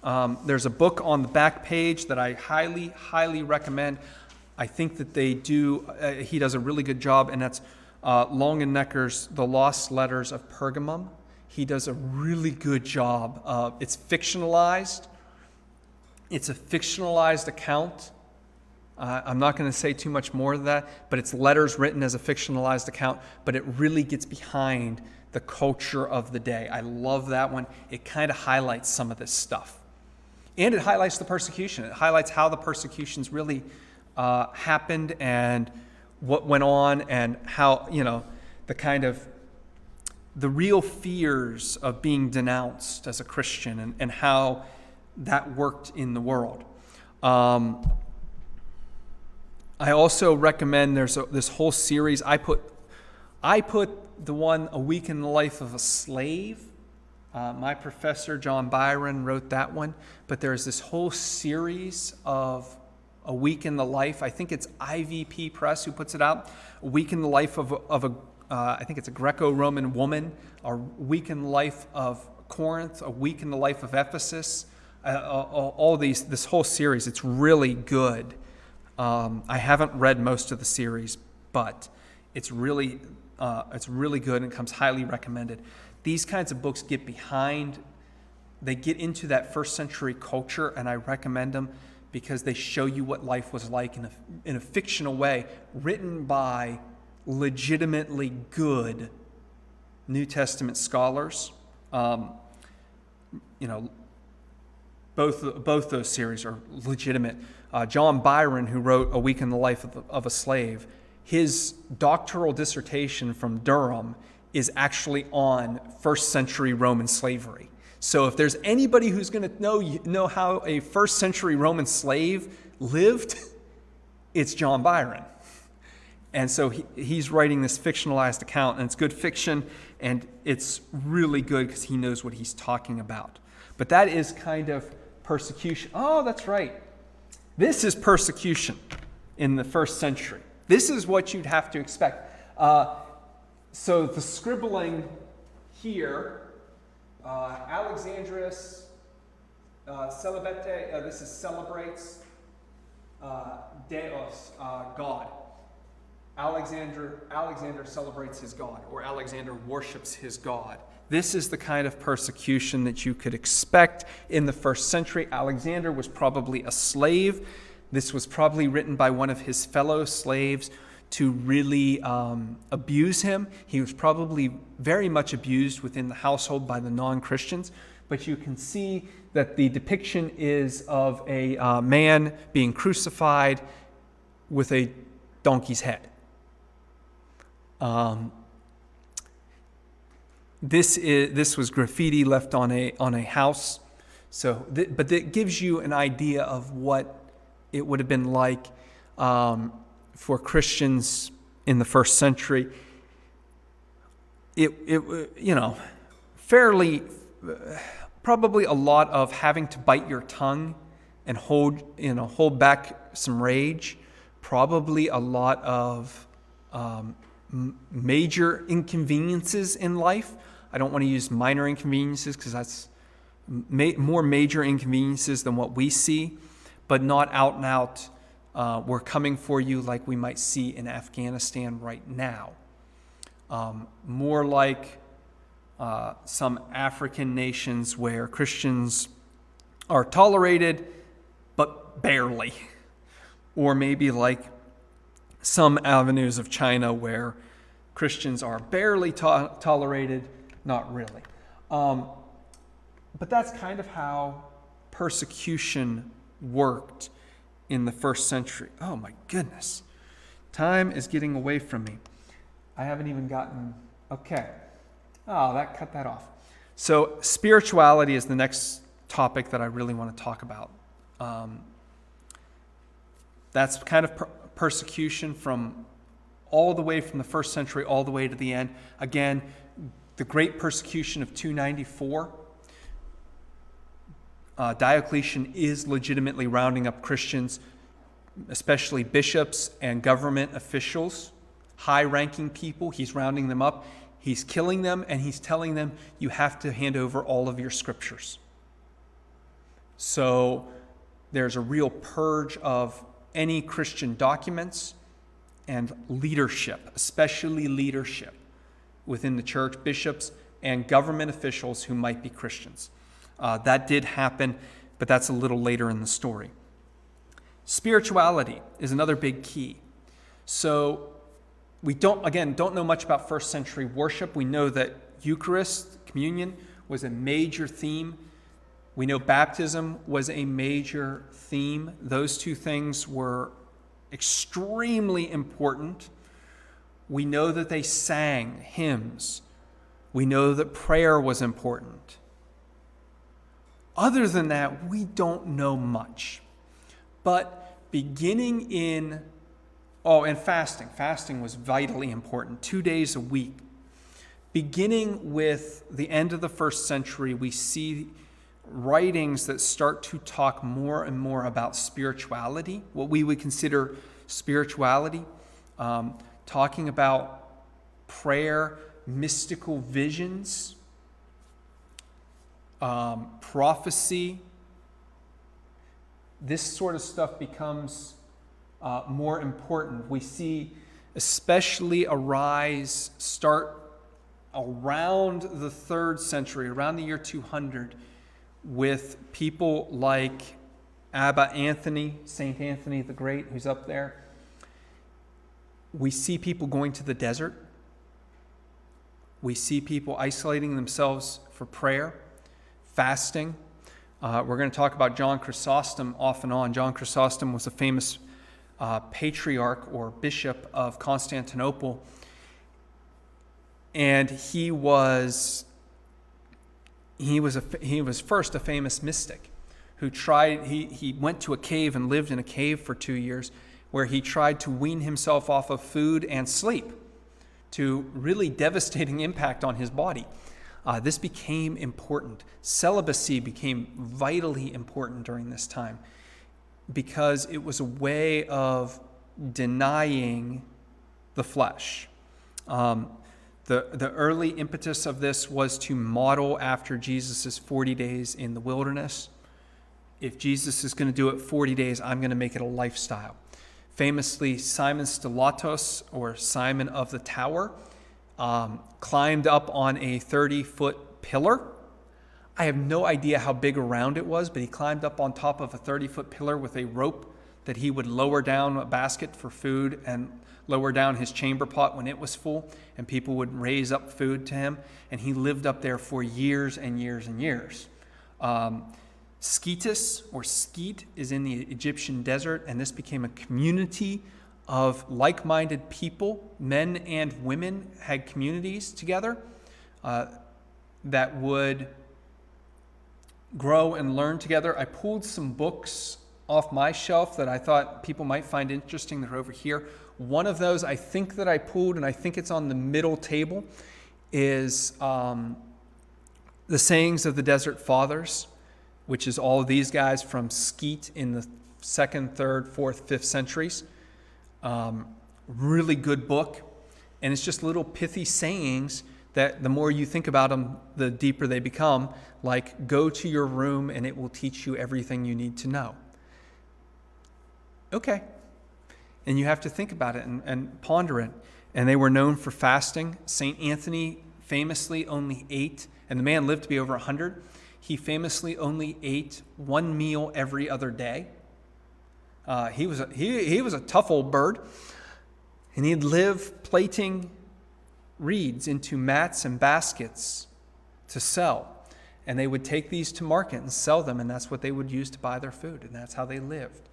There's a book on the back page that I highly, highly recommend. I think that he does a really good job, and that's Longenecker's The Lost Letters of Pergamum. He does a really good job. It's fictionalized. It's a fictionalized account. I'm not going to say too much more than that, but it's letters written as a fictionalized account, but it really gets behind the culture of the day. I love that one. It kind of highlights some of this stuff. And it highlights the persecution. It highlights how the persecutions really happened and what went on and how, the real fears of being denounced as a Christian and how that worked in the world. I also recommend there's this whole series. I put the one A Week in the Life of a Slave. My professor John Byron wrote that one, but there's this whole series of A Week in the Life. I think it's IVP Press who puts it out. A Week in the Life of I think it's a Greco-Roman woman. A Week in the Life of Corinth. A Week in the Life of Ephesus. All this whole series. It's really good. I haven't read most of the series, but it's really good and comes highly recommended. These kinds of books get into that first century culture, and I recommend them because they show you what life was like in a fictional way, written by legitimately good New Testament scholars. Both those series are legitimate. John Byron, who wrote A Week in the Life of a Slave, his doctoral dissertation from Durham is actually on first century Roman slavery. So if there's anybody who's going to know how a first century Roman slave lived, it's John Byron. And so he's writing this fictionalized account, and it's good fiction, and it's really good because he knows what he's talking about. But that is kind of persecution. Oh, that's right. This is persecution in the first century. This is what you'd have to expect. So the scribbling here, Alexandrius celebete, this is celebrates Deus, God. Alexander celebrates his God, or Alexander worships his God. This is the kind of persecution that you could expect in the first century. Alexander was probably a slave. This was probably written by one of his fellow slaves to really abuse him. He was probably very much abused within the household by the non-Christians. But you can see that the depiction is of a man being crucified with a donkey's head. This was graffiti left on a house. So, but it gives you an idea of what it would have been like for Christians in the first century. It fairly, probably a lot of having to bite your tongue and hold back some rage. Probably a lot of major inconveniences in life. I don't want to use minor inconveniences because that's more major inconveniences than what we see, but not out and out, we're coming for you like we might see in Afghanistan right now. More like some African nations where Christians are tolerated, but barely. Or maybe like some avenues of China where Christians are barely tolerated, not really. But that's kind of how persecution worked in the first century. Oh my goodness. Time is getting away from me. I haven't even gotten... Okay. Oh, that cut that off. So spirituality is the next topic that I really want to talk about. That's kind of persecution from all the way from the first century all the way to the end. Again, the great persecution of 294. Diocletian is legitimately rounding up Christians, especially bishops and government officials, high-ranking people. He's rounding them up. He's killing them, and he's telling them, you have to hand over all of your scriptures. So there's a real purge of any Christian documents and leadership, especially leadership within the church, bishops and government officials who might be Christians. That did happen, but that's a little later in the story. Spirituality is another big key. So we don't know much about first century worship. We know that Eucharist, communion, was a major theme. We know baptism was a major theme. Those two things were extremely important. We know that they sang hymns. We know that prayer was important. Other than that, we don't know much. But beginning in... and fasting. Fasting was vitally important, 2 days a week. Beginning with the end of the first century, we see writings that start to talk more and more about spirituality, what we would consider spirituality, talking about prayer, mystical visions, prophecy. This sort of stuff becomes more important. We see especially a rise start around the 3rd century, around the year 200, with people like Abba Anthony, Saint Anthony the Great, who's up there. We see people going to the desert. We see people isolating themselves for prayer, fasting. We're going to talk about John Chrysostom off and on. John Chrysostom was a famous patriarch or bishop of Constantinople, and he was first a famous mystic who tried. He went to a cave and lived in a cave for 2 years, where he tried to wean himself off of food and sleep, to really devastating impact on his body. This became important. Celibacy became vitally important during this time because it was a way of denying the flesh. The early impetus of this was to model after Jesus' 40 days in the wilderness. If Jesus is going to do it 40 days, I'm going to make it a lifestyle. Famously, Simon Stylitos, or Simon of the Tower, climbed up on a 30-foot pillar. I have no idea how big around it was, but he climbed up on top of a 30-foot pillar with a rope that he would lower down a basket for food and lower down his chamber pot when it was full, and people would raise up food to him, and he lived up there for years and years and years. Sketis, or Skeet, is in the Egyptian desert, and this became a community of like-minded people. Men and women had communities together that would grow and learn together. I pulled some books off my shelf that I thought people might find interesting that are over here. One of those I think that I pulled, and I think it's on the middle table, is The Sayings of the Desert Fathers, which is all of these guys from Skeet in the 2nd, 3rd, 4th, 5th centuries. Really good book. And it's just little pithy sayings that the more you think about them, the deeper they become. Like, go to your room and it will teach you everything you need to know. Okay. And you have to think about it and ponder it. And they were known for fasting. St. Anthony famously only ate, and the man lived to be over 100. He famously only ate one meal every other day. He was a tough old bird, and he'd live plating reeds into mats and baskets to sell. And they would take these to market and sell them, and that's what they would use to buy their food, and that's how they lived.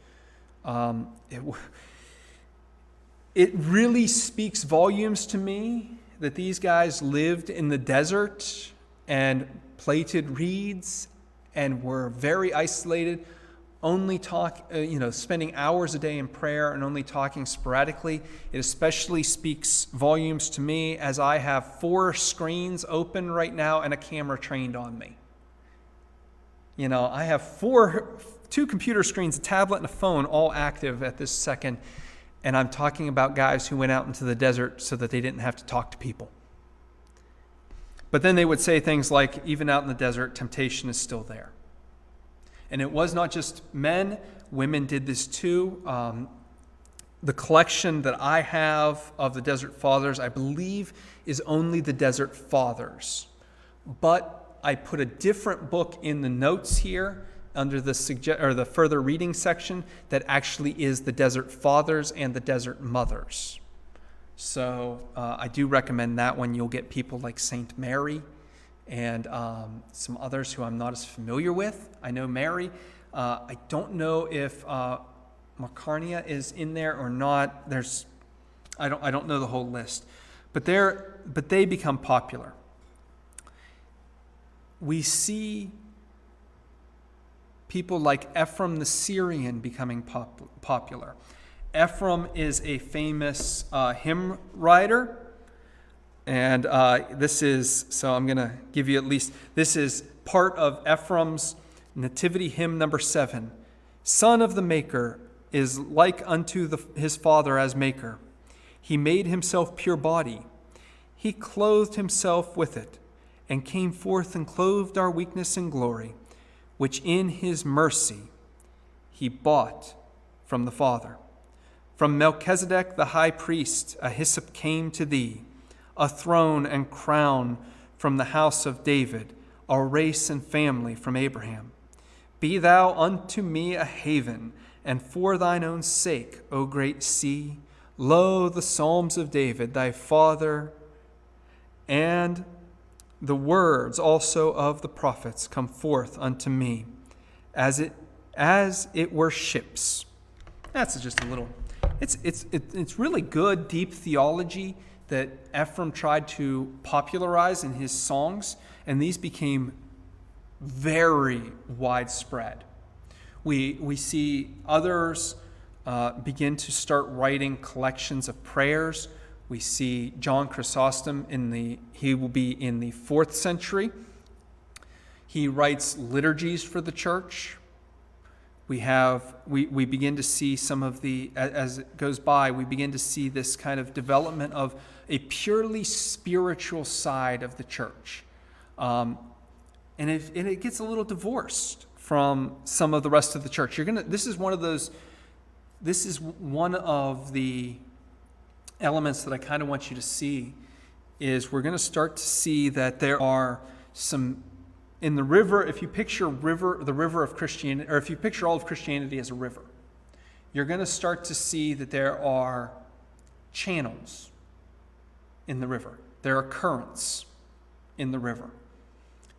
It really speaks volumes to me that these guys lived in the desert and plaited reeds and were very isolated, only spending hours a day in prayer and only talking sporadically. It especially speaks volumes to me as I have 4 screens open right now and a camera trained on me. I have 2 computer screens, a tablet, and a phone all active at this second, and I'm talking about guys who went out into the desert so that they didn't have to talk to people. But then they would say things like, even out in the desert, temptation is still there. And it was not just men, women did this too. The collection that I have of the Desert Fathers, I believe, is only the Desert Fathers. But I put a different book in the notes here under the further reading section that actually is the Desert Fathers and the Desert Mothers. So I do recommend that one. You'll get people like Saint Mary and some others who I'm not as familiar with. I know Mary. I don't know if Macarnia is in there or not. I don't know the whole list, but they become popular. We see people like Ephraim the Syrian becoming popular. Ephraim is a famous hymn writer, and so I'm going to give you at least, this is part of Ephraim's Nativity hymn number 7. Son of the Maker is like unto his Father as Maker. He made himself pure body. He clothed himself with it, and came forth and clothed our weakness in glory, which in his mercy he bought from the Father. From Melchizedek the high priest, a hyssop came to thee, a throne and crown from the house of David, our race and family from Abraham. Be thou unto me a haven, and for thine own sake, O great sea, lo, the psalms of David, thy father, and the words also of the prophets come forth unto me. as it were ships. That's just a little. It's really good, deep theology that Ephraim tried to popularize in his songs, and these became very widespread. We see others begin to start writing collections of prayers. We see John Chrysostom he will be in the 4th century. He writes liturgies for the church. We begin to see some of as it goes by, we begin to see this kind of development of a purely spiritual side of the church. And it gets a little divorced from some of the rest of the church. This is one of the elements that I kind of want you to see, is we're going to start to see that there are some in the river. If you picture the river of Christianity, or if you picture all of Christianity as a river, you're going to start to see that there are channels in the river. There are currents in the river.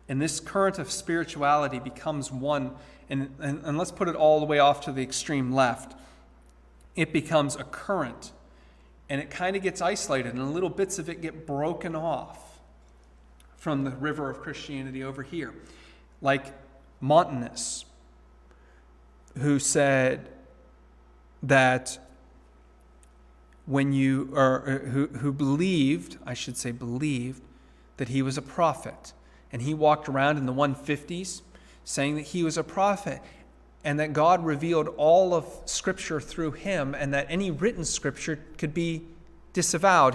And this current of spirituality becomes one, and let's put it all the way off to the extreme left. It becomes a current, and it kind of gets isolated, and little bits of it get broken off from the river of Christianity over here. Like Montanus, who said that who believed that he was a prophet. And he walked around in the 150s saying that he was a prophet and that God revealed all of Scripture through him, and that any written Scripture could be disavowed.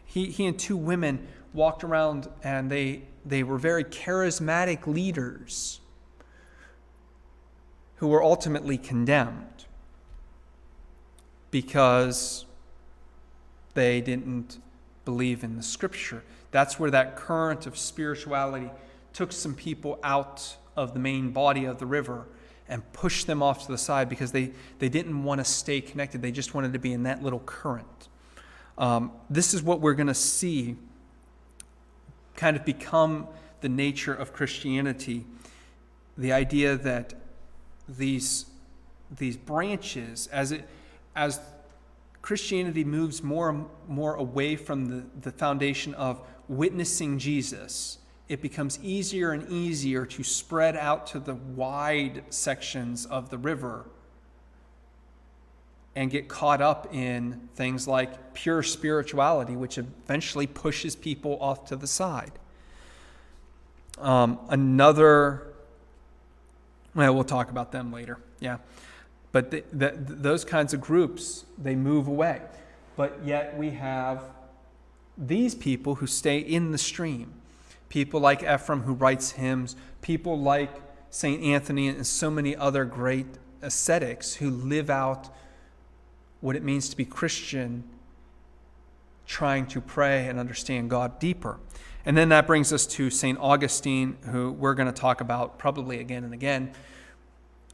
He and 2 women walked around, and they were very charismatic leaders who were ultimately condemned because they didn't believe in the Scripture. That's where that current of spirituality took some people out of the main body of the river and pushed them off to the side because they didn't want to stay connected. They just wanted to be in that little current. This is what we're going to see kind of become the nature of Christianity. The idea that these branches, as Christianity moves more and more away from the foundation of witnessing Jesus, it becomes easier and easier to spread out to the wide sections of the river and get caught up in things like pure spirituality, which eventually pushes people off to the side. We'll talk about them later, yeah. But those kinds of groups, they move away. But yet we have these people who stay in the stream. People like Ephraim, who writes hymns. People like St. Anthony and so many other great ascetics who live out what it means to be Christian, trying to pray and understand God deeper. And then that brings us to St. Augustine, who we're going to talk about probably again and again,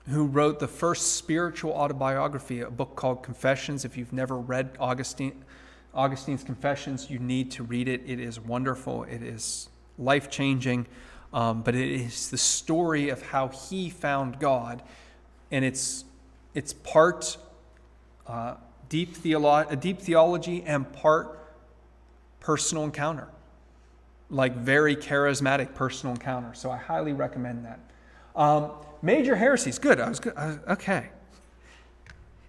who wrote the first spiritual autobiography, a book called Confessions. If you've never read Augustine's Confessions, you need to read it. It is wonderful. It is life-changing. But it is the story of how he found God. And it's part deep theology and part personal encounter. Like very charismatic personal encounter. So I highly recommend that. Major heresies. Good. Okay.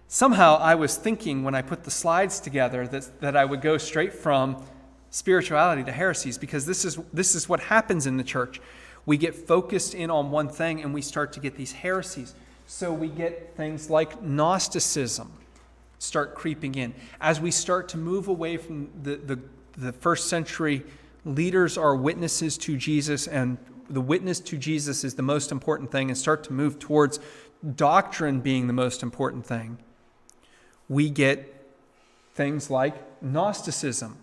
Somehow I was thinking when I put the slides together that I would go straight from spirituality to heresies, because this is what happens in the church. We get focused in on one thing and we start to get these heresies. So we get things like Gnosticism start creeping in. As we start to move away from the first century, leaders are witnesses to Jesus, and the witness to Jesus is the most important thing, and start to move towards doctrine being the most important thing. We get things like Gnosticism.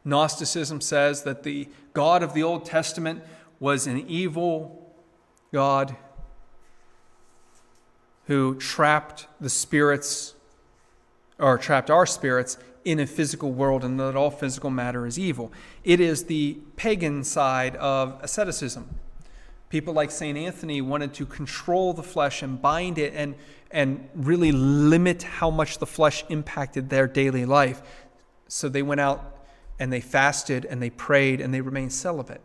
Gnosticism says that the God of the Old Testament was an evil God who trapped the spirits, or trapped our spirits, in a physical world, and that all physical matter is evil. It is the pagan side of asceticism. People like St. Anthony wanted to control the flesh and bind it and really limit how much the flesh impacted their daily life. So they went out and they fasted and they prayed and they remained celibate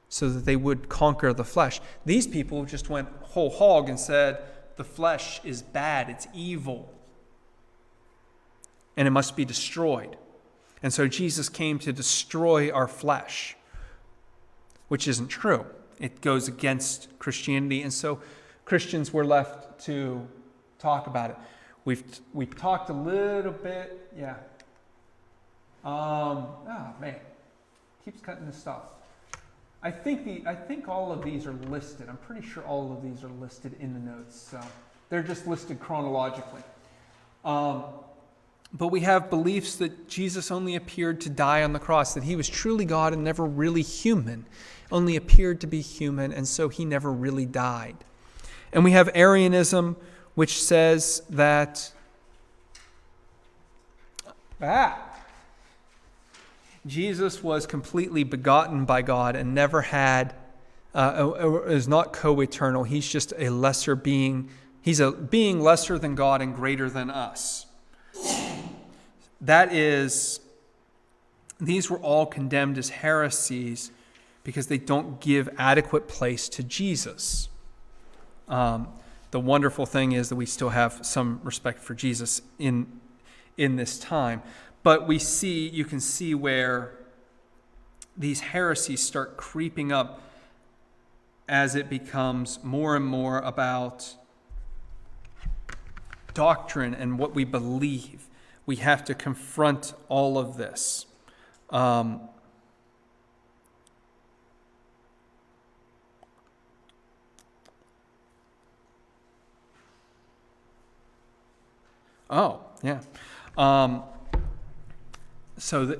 so that they would conquer the flesh. These people just went whole hog and said, the flesh is bad, it's evil, and it must be destroyed. And so Jesus came to destroy our flesh, which isn't true. It goes against Christianity, and so Christians were left to talk about it. We've talked a little bit, yeah. Man, keeps cutting this stuff. I think all of these are listed. I'm pretty sure all of these are listed in the notes. So they're just listed chronologically. But we have beliefs that Jesus only appeared to die on the cross, that he was truly God and never really human, only appeared to be human, and so he never really died. And we have Arianism, which says that Jesus was completely begotten by God and never had, is not co-eternal. He's just a lesser being. He's a being lesser than God and greater than us. These were all condemned as heresies because they don't give adequate place to Jesus. The wonderful thing is that we still have some respect for Jesus in this time. But you can see where these heresies start creeping up as it becomes more and more about doctrine and what we believe. We have to confront all of this.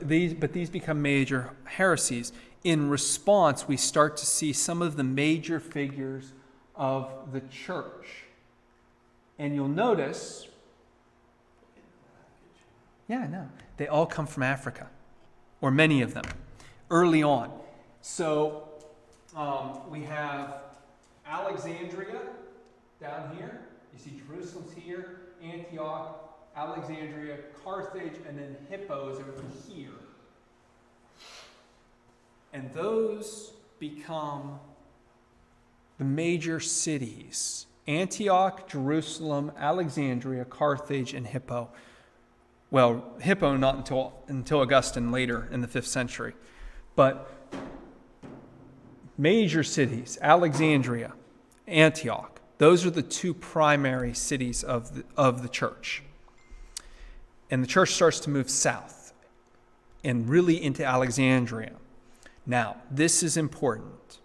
These become major heresies. In response, we start to see some of the major figures of the church. And you'll notice, they all come from Africa, or many of them, early on. So we have Alexandria down here. You see Jerusalem's here, Antioch, Alexandria, Carthage, and then Hippo is over here. And those become the major cities. Antioch, Jerusalem, Alexandria, Carthage, and Hippo. Well, Hippo not until Augustine later in the 5th century. But major cities, Alexandria, Antioch, those are the two primary cities of the church. And the church starts to move south and really into Alexandria. Now, this is important.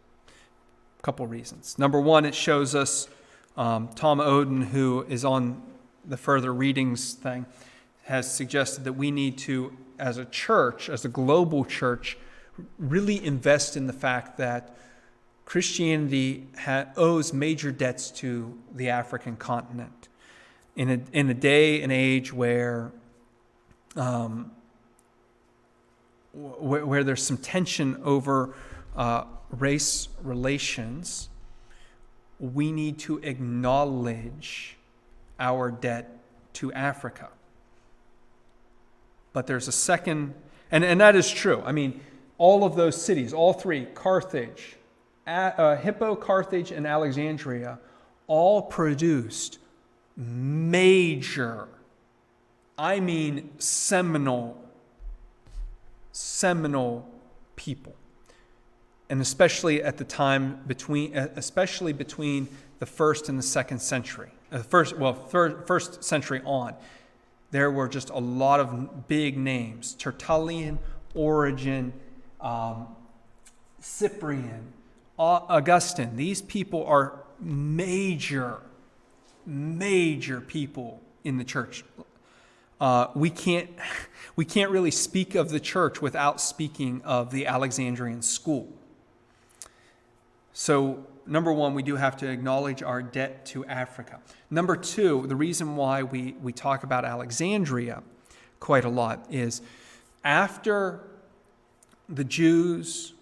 A couple reasons. Number one, it shows us Tom Oden, who is on the further readings thing, has suggested that we need to, as a church, as a global church, really invest in the fact that Christianity owes major debts to the African continent. In a day and age where there's some tension over race relations, we need to acknowledge our debt to Africa. But there's a second, and that is true. I mean, all of those cities, all three, Carthage, Hippo, Carthage, and Alexandria, all produced major, seminal people. And especially at the time between the 1st and the 2nd century. First century on, there were just a lot of big names. Tertullian, Origen, Cyprian, Augustine. These people are major people in the church. We can't really speak of the church without speaking of the Alexandrian school. So, number one, we do have to acknowledge our debt to Africa. Number two, the reason why we talk about Alexandria quite a lot is after the Jews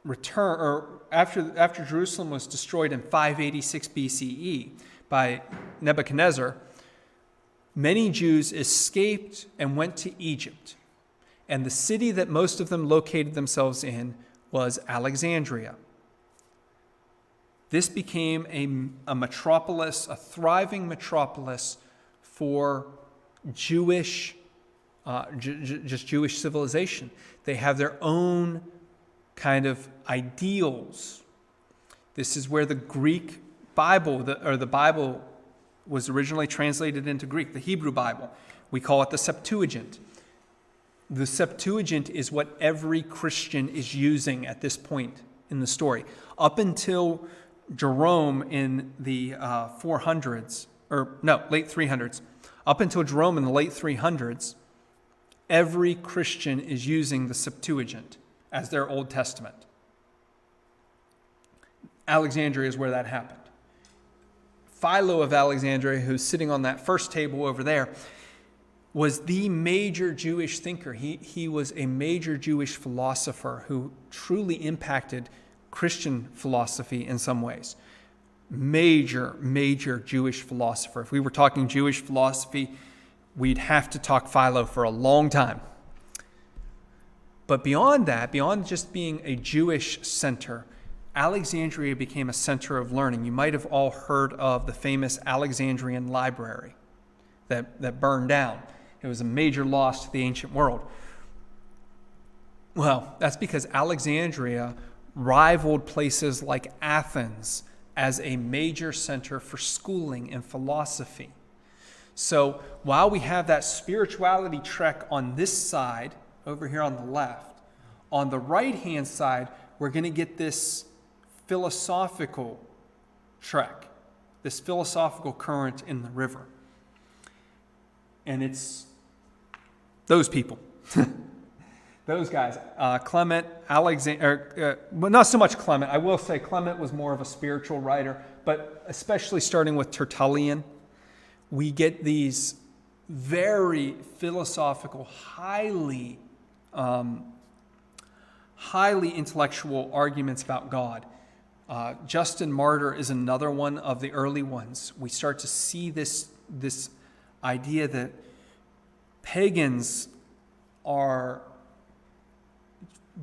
after Jerusalem was destroyed in 586 BCE by Nebuchadnezzar, many Jews escaped and went to Egypt. And the city that most of them located themselves in was Alexandria. This became a metropolis, a thriving metropolis for Jewish, just Jewish civilization. They have their own kind of ideals. This is where the Greek Bible, the Bible was originally translated into Greek, the Hebrew Bible. We call it the Septuagint. The Septuagint is what every Christian is using at this point in the story. Up until Jerome in the late 300s. Up until Jerome in the late 300s, every Christian is using the Septuagint as their Old Testament. Alexandria is where that happened. Philo of Alexandria, who's sitting on that first table over there, was the major Jewish thinker. He was a major Jewish philosopher who truly impacted Christian philosophy in some ways. Major Jewish philosopher. If we were talking Jewish philosophy, we'd have to talk Philo for a long time. But beyond that, beyond just being a Jewish center, Alexandria became a center of learning. You might have all heard of the famous Alexandrian library that burned down. It was a major loss to the ancient world. Well, that's because Alexandria rivaled places like Athens as a major center for schooling and philosophy. So while we have that spirituality trek on this side, over here on the left, on the right-hand side, we're going to get this philosophical trek, this philosophical current in the river. And it's those people. Those guys, Clement, Alexander, well, not so much Clement. I will say Clement was more of a spiritual writer, but especially starting with Tertullian, we get these very philosophical, highly intellectual arguments about God. Justin Martyr is another one of the early ones. We start to see this idea that pagans are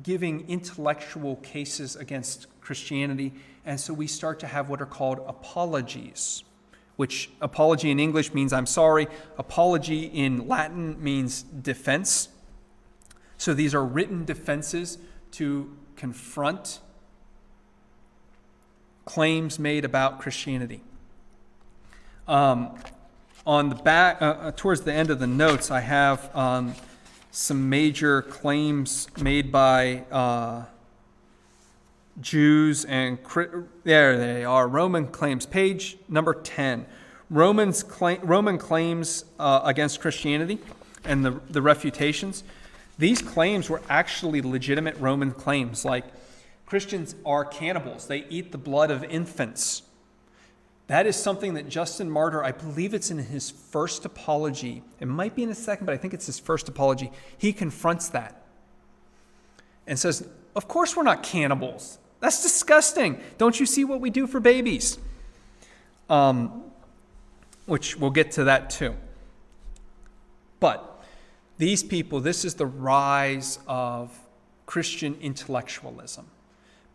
giving intellectual cases against Christianity, and so we start to have what are called apologies, which apology in English means I'm sorry. Apology in Latin means defense. So these are written defenses to confront claims made about Christianity. On the back, towards the end of the notes, I have some major claims made by Jews and there they are. Roman claims, page number 10. Roman claims against Christianity and the refutations. These claims were actually legitimate Roman claims, like Christians are cannibals. They eat the blood of infants. That is something that Justin Martyr, I believe it's in his first apology. It might be in his second, but I think it's his first apology. He confronts that and says, of course we're not cannibals. That's disgusting. Don't you see what we do for babies? Which we'll get to that too. But these people, this is the rise of Christian intellectualism.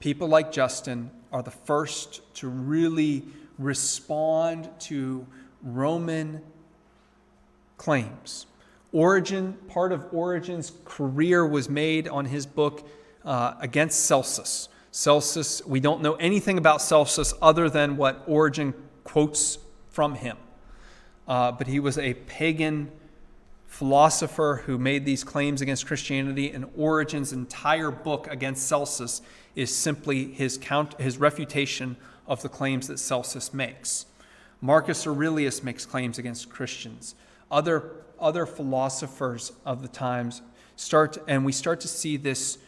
People like Justin are the first to really respond to Roman claims. Origen, part of Origen's career was made on his book against Celsus. Celsus, we don't know anything about Celsus other than what Origen quotes from him. But he was a pagan philosopher who made these claims against Christianity, and Origen's entire book against Celsus is simply his refutation of the claims that Celsus makes. Marcus Aurelius makes claims against Christians. Other philosophers of the times we start to see this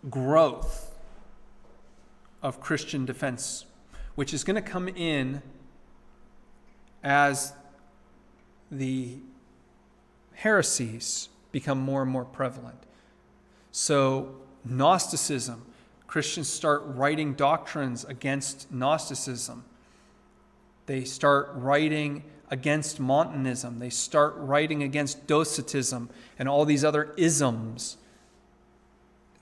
growth of Christian defense, which is going to come in as the heresies become more and more prevalent. So Gnosticism Christians start writing doctrines against Gnosticism. They start writing against Montanism. They start writing against Docetism and all these other isms,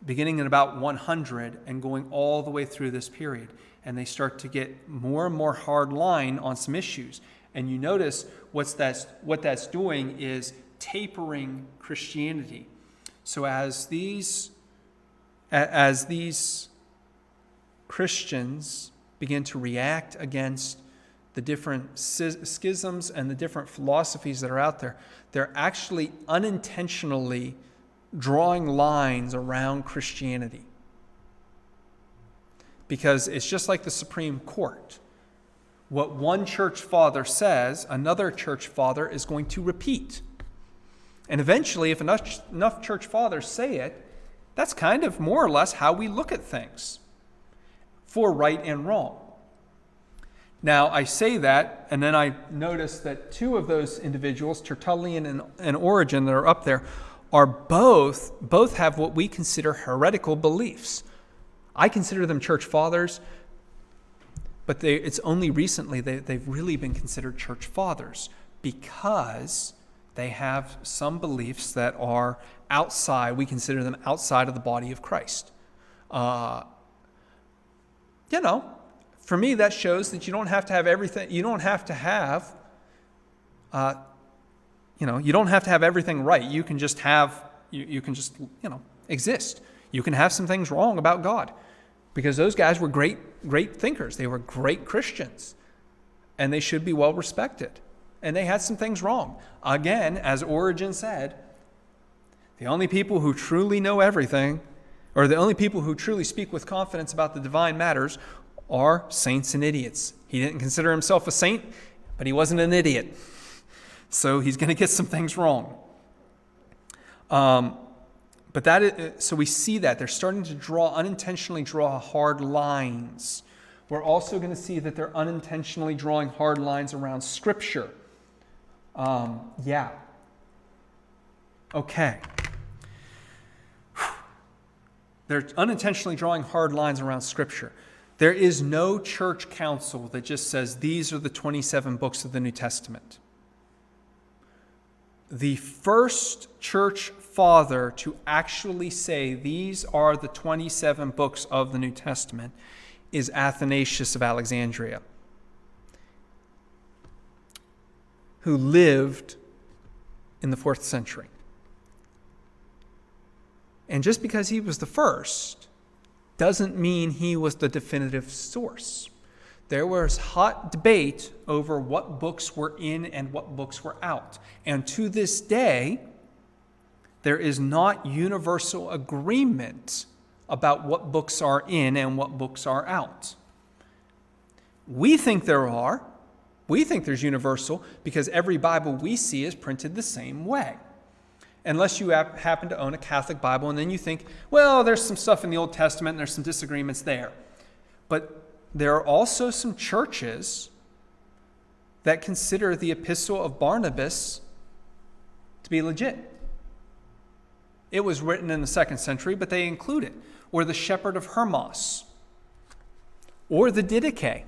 beginning in about 100 and going all the way through this period. And they start to get more and more hard line on some issues. And you notice what that's doing is tapering Christianity. So as these Christians begin to react against the different schisms and the different philosophies that are out there, they're actually unintentionally drawing lines around Christianity. Because it's just like the Supreme Court. What one church father says, another church father is going to repeat. And eventually, if enough church fathers say it, that's kind of more or less how we look at things, for right and wrong. Now, I say that, and then I notice that two of those individuals, Tertullian and Origen, that are up there, are both have what we consider heretical beliefs. I consider them church fathers, but it's only recently they've really been considered church fathers because they have some beliefs that are outside. We consider them outside of the body of Christ. For me, that shows that you don't have to have everything. You don't have to have, you don't have to have everything right. You can just have, you can just, exist. You can have some things wrong about God, because those guys were great thinkers. They were great Christians, and they should be well respected. And they had some things wrong. Again, as Origen said, the only people who truly know everything, or the only people who truly speak with confidence about the divine matters, are saints and idiots. He didn't consider himself a saint, but he wasn't an idiot. So he's going to get some things wrong. So we see that they're starting to unintentionally draw hard lines. We're also going to see that they're unintentionally drawing hard lines around Scripture. Okay. They're unintentionally drawing hard lines around Scripture. There is no church council that just says these are the 27 books of the New Testament. The first church father to actually say these are the 27 books of the New Testament is Athanasius of Alexandria, who lived in the 4th century. And just because he was the first doesn't mean he was the definitive source. There was hot debate over what books were in and what books were out. And to this day, there is not universal agreement about what books are in and what books are out. We think there are. We think there's universal because every Bible we see is printed the same way. Unless you happen to own a Catholic Bible, and then you think, well, there's some stuff in the Old Testament and there's some disagreements there. But there are also some churches that consider the Epistle of Barnabas to be legit. It was written in the 2nd century, but they include it. Or the Shepherd of Hermas. Or the Didache.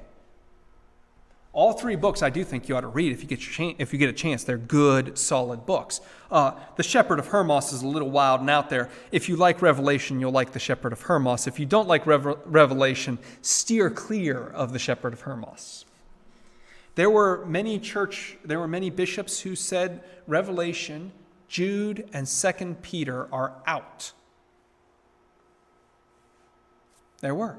All 3 books I do think you ought to read if you get a chance. They're good, solid books. The Shepherd of Hermas is a little wild and out there. If you like Revelation, you'll like the Shepherd of Hermas. If you don't like Revelation, steer clear of the Shepherd of Hermas. There were many bishops who said Revelation, Jude, and 2 Peter are out. There were.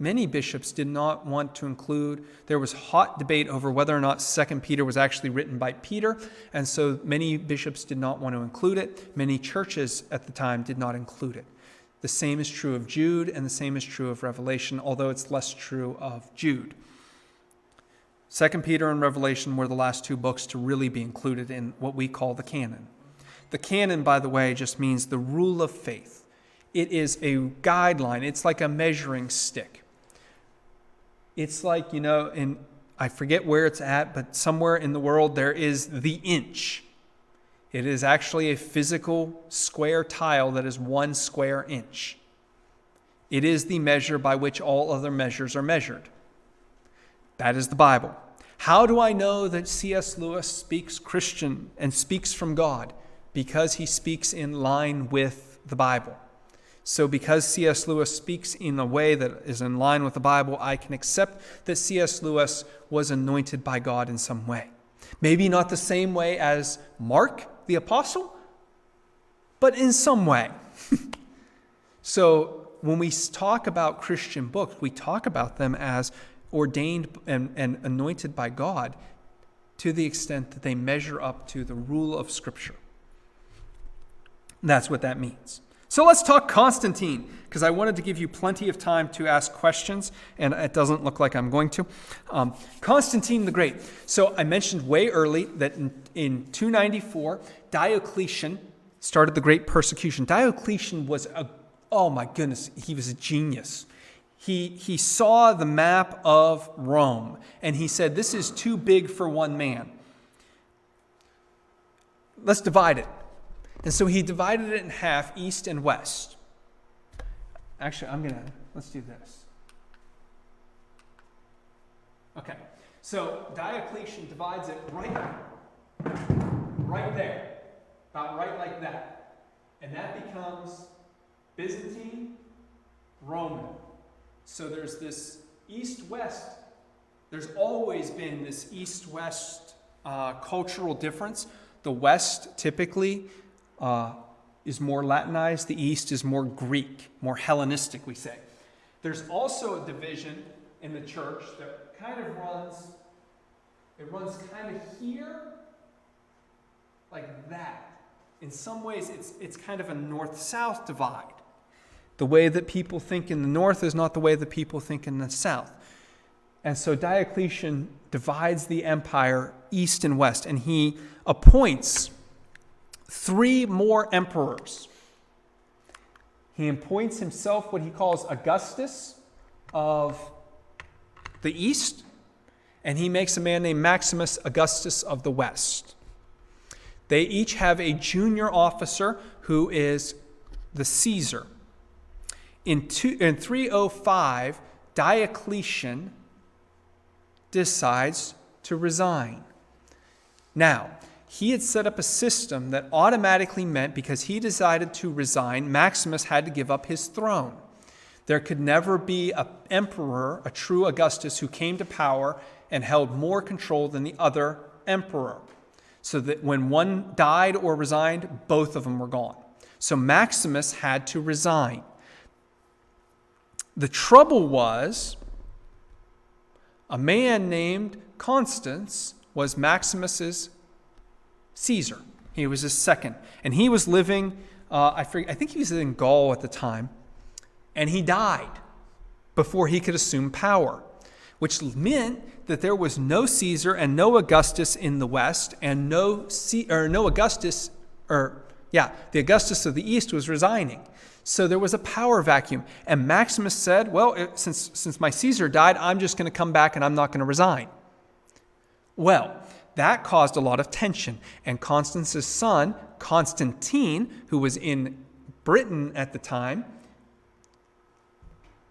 Many bishops did not want to include. There was hot debate over whether or not 2 Peter was actually written by Peter, and so many bishops did not want to include it. Many churches at the time did not include it. The same is true of Jude, and the same is true of Revelation, although it's less true of Jude. 2 Peter and Revelation were the last 2 books to really be included in what we call the canon. The canon, by the way, just means the rule of faith. It is a guideline. It's like a measuring stick. It's like, I forget where it's at, but somewhere in the world there is the inch. It is actually a physical square tile that is 1 square inch. It is the measure by which all other measures are measured. That is the Bible. How do I know that C.S. Lewis speaks Christian and speaks from God? Because he speaks in line with the Bible. So because C.S. Lewis speaks in a way that is in line with the Bible, I can accept that C.S. Lewis was anointed by God in some way. Maybe not the same way as Mark the Apostle, but in some way. So when we talk about Christian books, we talk about them as ordained and anointed by God to the extent that they measure up to the rule of Scripture. That's what that means. So let's talk Constantine, because I wanted to give you plenty of time to ask questions, and it doesn't look like I'm going to. Constantine the Great. So I mentioned way early that in 294, Diocletian started the Great Persecution. Diocletian was oh my goodness, he was a genius. He saw the map of Rome, and he said, this is too big for one man. Let's divide it. And so he divided it in half, east and west. Actually, let's do this. Okay, so Diocletian divides it right there, about right like that. And that becomes Byzantine, Roman. So there's this east-west, there's always been this east-west cultural difference. The West typically is more Latinized. The East is more Greek, more Hellenistic, we say. There's also a division in the church that kind of runs kind of here, like that. In some ways, it's kind of a north-south divide. The way that people think in the north is not the way that people think in the south. And so Diocletian divides the empire east and west, and he appoints 3 more emperors. He appoints himself what he calls Augustus of the east, and he makes a man named Maximus Augustus of the west. They each have a junior officer who is the Caesar. In 305, Diocletian decides to resign. Now, he had set up a system that automatically meant because he decided to resign, Maximus had to give up his throne. There could never be an emperor, a true Augustus, who came to power and held more control than the other emperor. So that when one died or resigned, both of them were gone. So Maximus had to resign. The trouble was, a man named Constans was Maximus's Caesar. He was his second. And he was living, I think he was in Gaul at the time, and he died before he could assume power, which meant that there was no Caesar and no Augustus in the west, and the Augustus of the east was resigning. So there was a power vacuum. And Maximus said, well, since my Caesar died, I'm just going to come back and I'm not going to resign. Well, that caused a lot of tension. And Constance's son, Constantine, who was in Britain at the time,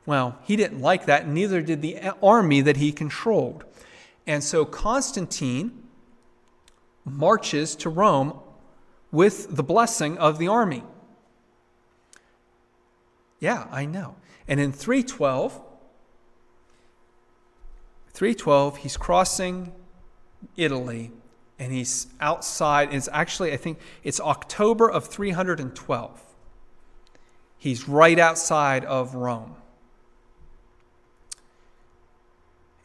well, he didn't like that, and neither did the army that he controlled. And so Constantine marches to Rome with the blessing of the army. Yeah, I know. And in 312, he's crossing Italy, and he's outside. It's actually, I think it's October of 312. He's right outside of Rome.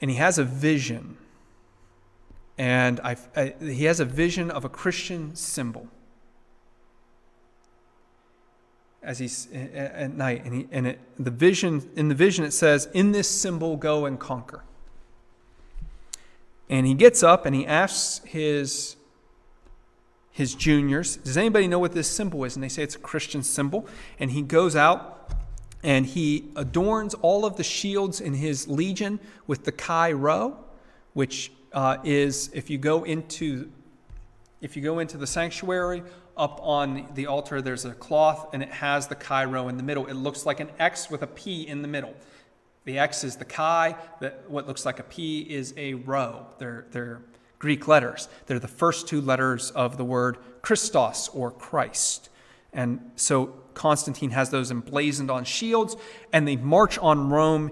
And he has a vision. And he has a vision of a Christian symbol. As he's at night, in the vision it says, "In this symbol go and conquer." And he gets up and he asks his juniors, "Does anybody know what this symbol is?" And they say it's a Christian symbol. And he goes out and he adorns all of the shields in his legion with the Chi Rho, which is if you go into the sanctuary, up on the altar, there's a cloth, and it has the Chi-Rho in the middle. It looks like an X with a P in the middle. The X is the Chi. What looks like a P is a Rho. They're Greek letters. They're the first two letters of the word Christos, or Christ. And so Constantine has those emblazoned on shields, and they march on Rome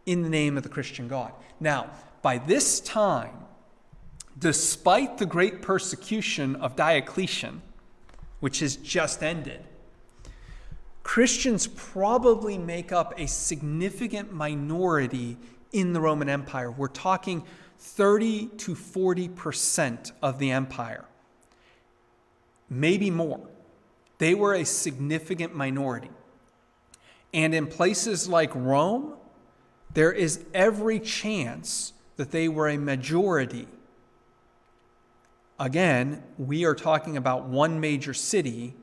in the name of the Christian God. Now, by this time, despite the great persecution of Diocletian, which has just ended, Christians probably make up a significant minority in the Roman Empire. We're talking 30 to 40% of the empire, maybe more. They were a significant minority. And in places like Rome, there is every chance that they were a majority. Again, we are talking about one major city.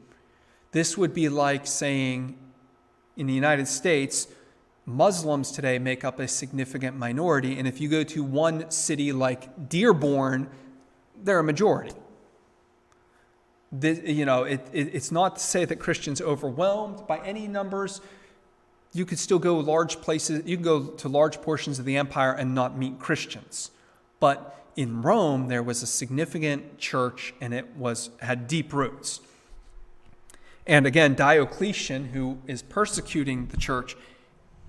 This would be like saying in the United States, Muslims today make up a significant minority. And if you go to one city like Dearborn, they're a majority. It's not to say that Christians overwhelmed by any numbers. You could still go large places. You can go to large portions of the empire and not meet Christians. But in Rome, there was a significant church, and it had deep roots. And again, Diocletian, who is persecuting the church,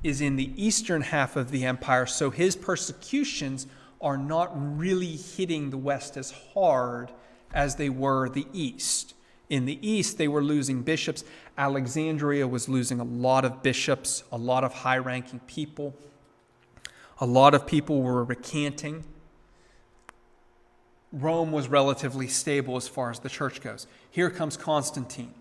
is in the eastern half of the empire, so his persecutions are not really hitting the West as hard as they were the East. In the East, they were losing bishops. Alexandria was losing a lot of bishops, a lot of high-ranking people. A lot of people were recanting. Rome was relatively stable as far as the church goes. Here comes Constantine.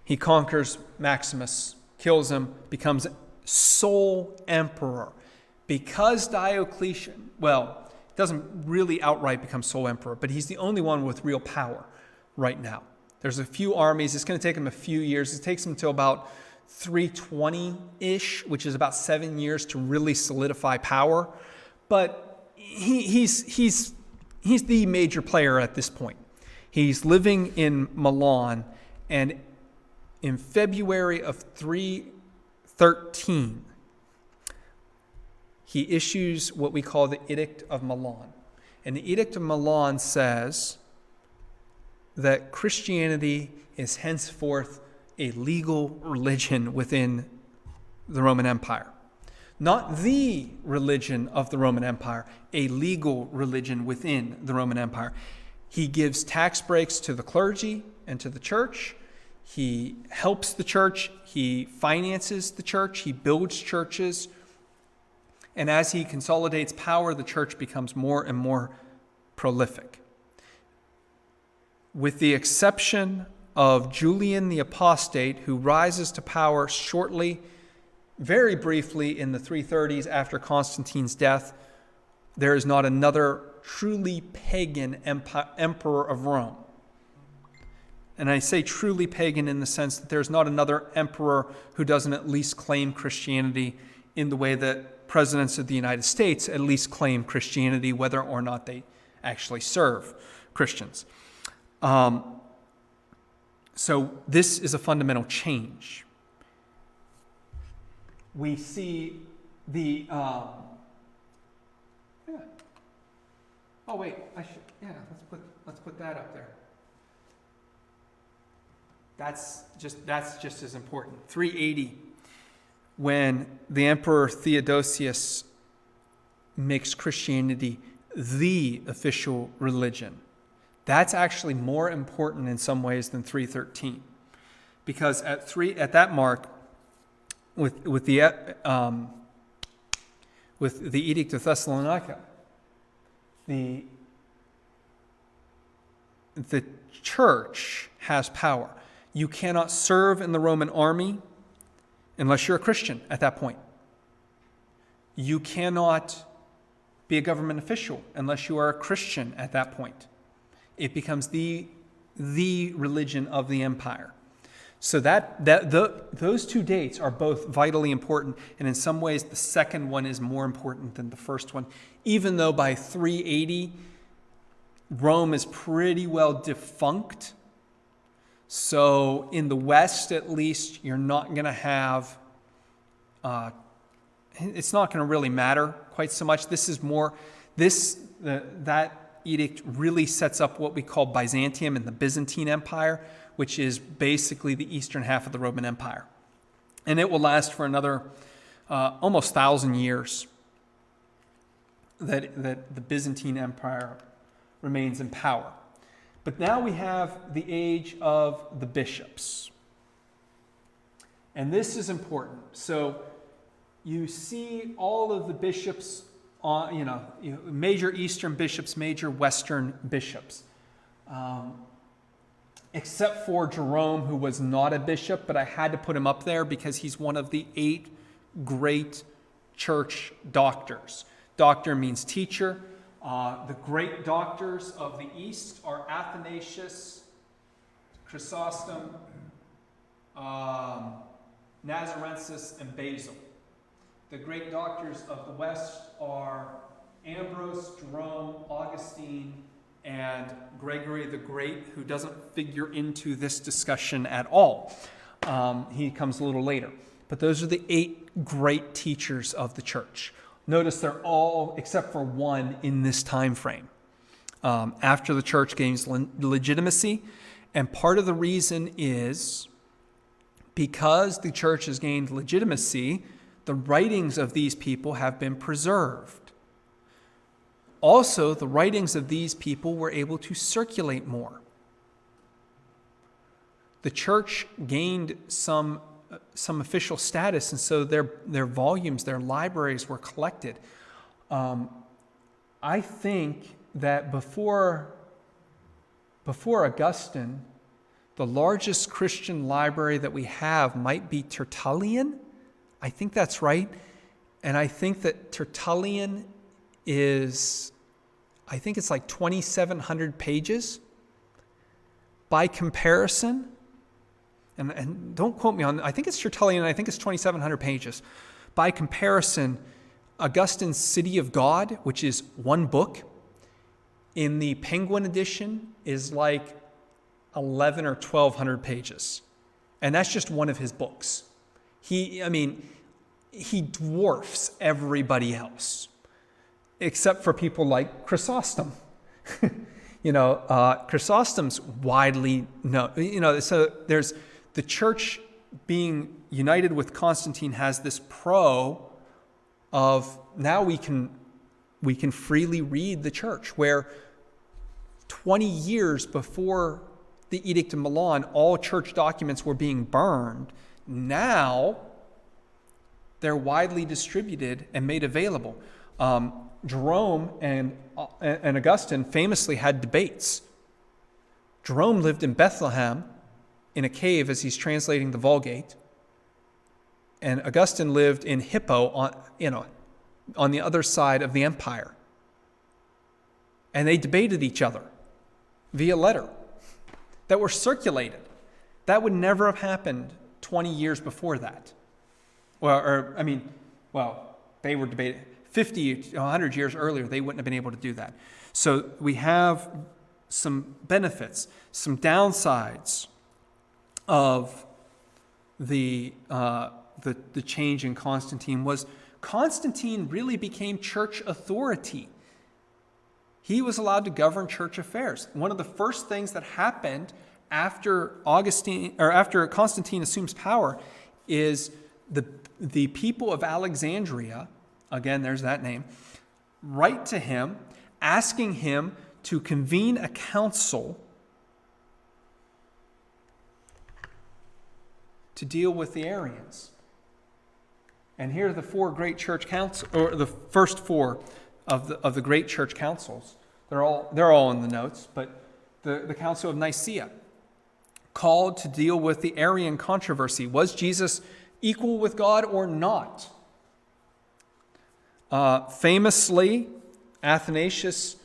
He conquers Maximus, kills him, becomes sole emperor. Because Diocletian, doesn't really outright become sole emperor, but he's the only one with real power right now. There's a few armies. It's going to take him a few years. It takes him until about 320-ish, which is about 7 years to really solidify power. But he's the major player at this point. He's living in Milan, and in February of 313, he issues what we call the Edict of Milan. And the Edict of Milan says that Christianity is henceforth a legal religion within the Roman Empire. Not the religion of the Roman Empire, a legal religion within the Roman Empire. He gives tax breaks to the clergy and to the church. He helps the church. He finances the church. He builds churches. And as he consolidates power, the church becomes more and more prolific. With the exception of Julian the Apostate, who rises to power shortly, very briefly in the 330s after Constantine's death, there is not another truly pagan emperor of Rome. And I say truly pagan in the sense that there's not another emperor who doesn't at least claim Christianity in the way that presidents of the United States at least claim Christianity, whether or not they actually serve Christians. So this is a fundamental change. We see the... Oh wait, let's put that up there. That's just as important. 380, when the Emperor Theodosius makes Christianity the official religion. That's actually more important in some ways than 313, because at that mark, with the Edict of Thessalonica, the church has power. You cannot serve in the Roman army unless you're a Christian at that point. You cannot be a government official unless you are a Christian at that point. It becomes the religion of the empire. So those two dates are both vitally important, and in some ways the second one is more important than the first one, even though by 380 Rome is pretty well defunct. So in the West, at least, you're not going to have, it's not going to really matter quite so much. That edict really sets up what we call Byzantium and the Byzantine Empire, which is basically the eastern half of the Roman Empire. And it will last for another almost 1,000 years that the Byzantine Empire remains in power. But now we have the age of the bishops. And this is important. So you see all of the bishops, major Eastern bishops, major Western bishops. Except for Jerome, who was not a bishop, but I had to put him up there because he's one of the 8 great church doctors. Doctor means teacher. The great doctors of the East are Athanasius, Chrysostom, Nazarensis, and Basil. The great doctors of the West are Ambrose, Jerome, Augustine, and Gregory the Great, who doesn't figure into this discussion at all. He comes a little later. But those are the 8 great teachers of the church. Notice they're all, except for one, in this time frame. After the church gains legitimacy, and part of the reason is because the church has gained legitimacy, the writings of these people have been preserved. Also, the writings of these people were able to circulate more. The church gained some official status, and so their volumes, their libraries were collected. I think that before Augustine, the largest Christian library that we have might be Tertullian. I think that's right. And I think that Tertullian is, I think it's like 2,700 pages. By comparison, and don't quote me on, I think it's Tertullian, and I think it's 2,700 pages. By comparison, Augustine's City of God, which is one book, in the Penguin edition is like 1,100 or 1,200 pages. And that's just one of his books. He dwarfs everybody else, except for people like Chrysostom. Chrysostom's widely known. So there's the church being united with Constantine has this pro of now we can freely read the church, where 20 years before the Edict of Milan, all church documents were being burned. Now they're widely distributed and made available. Jerome and Augustine famously had debates. Jerome lived in Bethlehem in a cave as he's translating the Vulgate, and Augustine lived in Hippo on the other side of the empire. And they debated each other via letter that were circulated. That would never have happened 20 years before that. They were debating 50 to 100 years earlier. They wouldn't have been able to do that. So we have some benefits, some downsides of the change in Constantine was Constantine really became church authority. He was allowed to govern church affairs. One of the first things that happened after Constantine assumes power is the people of Alexandria, again, there's that name, write to him asking him to convene a council to deal with the Arians. And here are the 4 great church councils, or the first 4 of the great church councils. They're all in the notes, but the Council of Nicaea called to deal with the Arian controversy. Was Jesus equal with God or not? Famously, Athanasius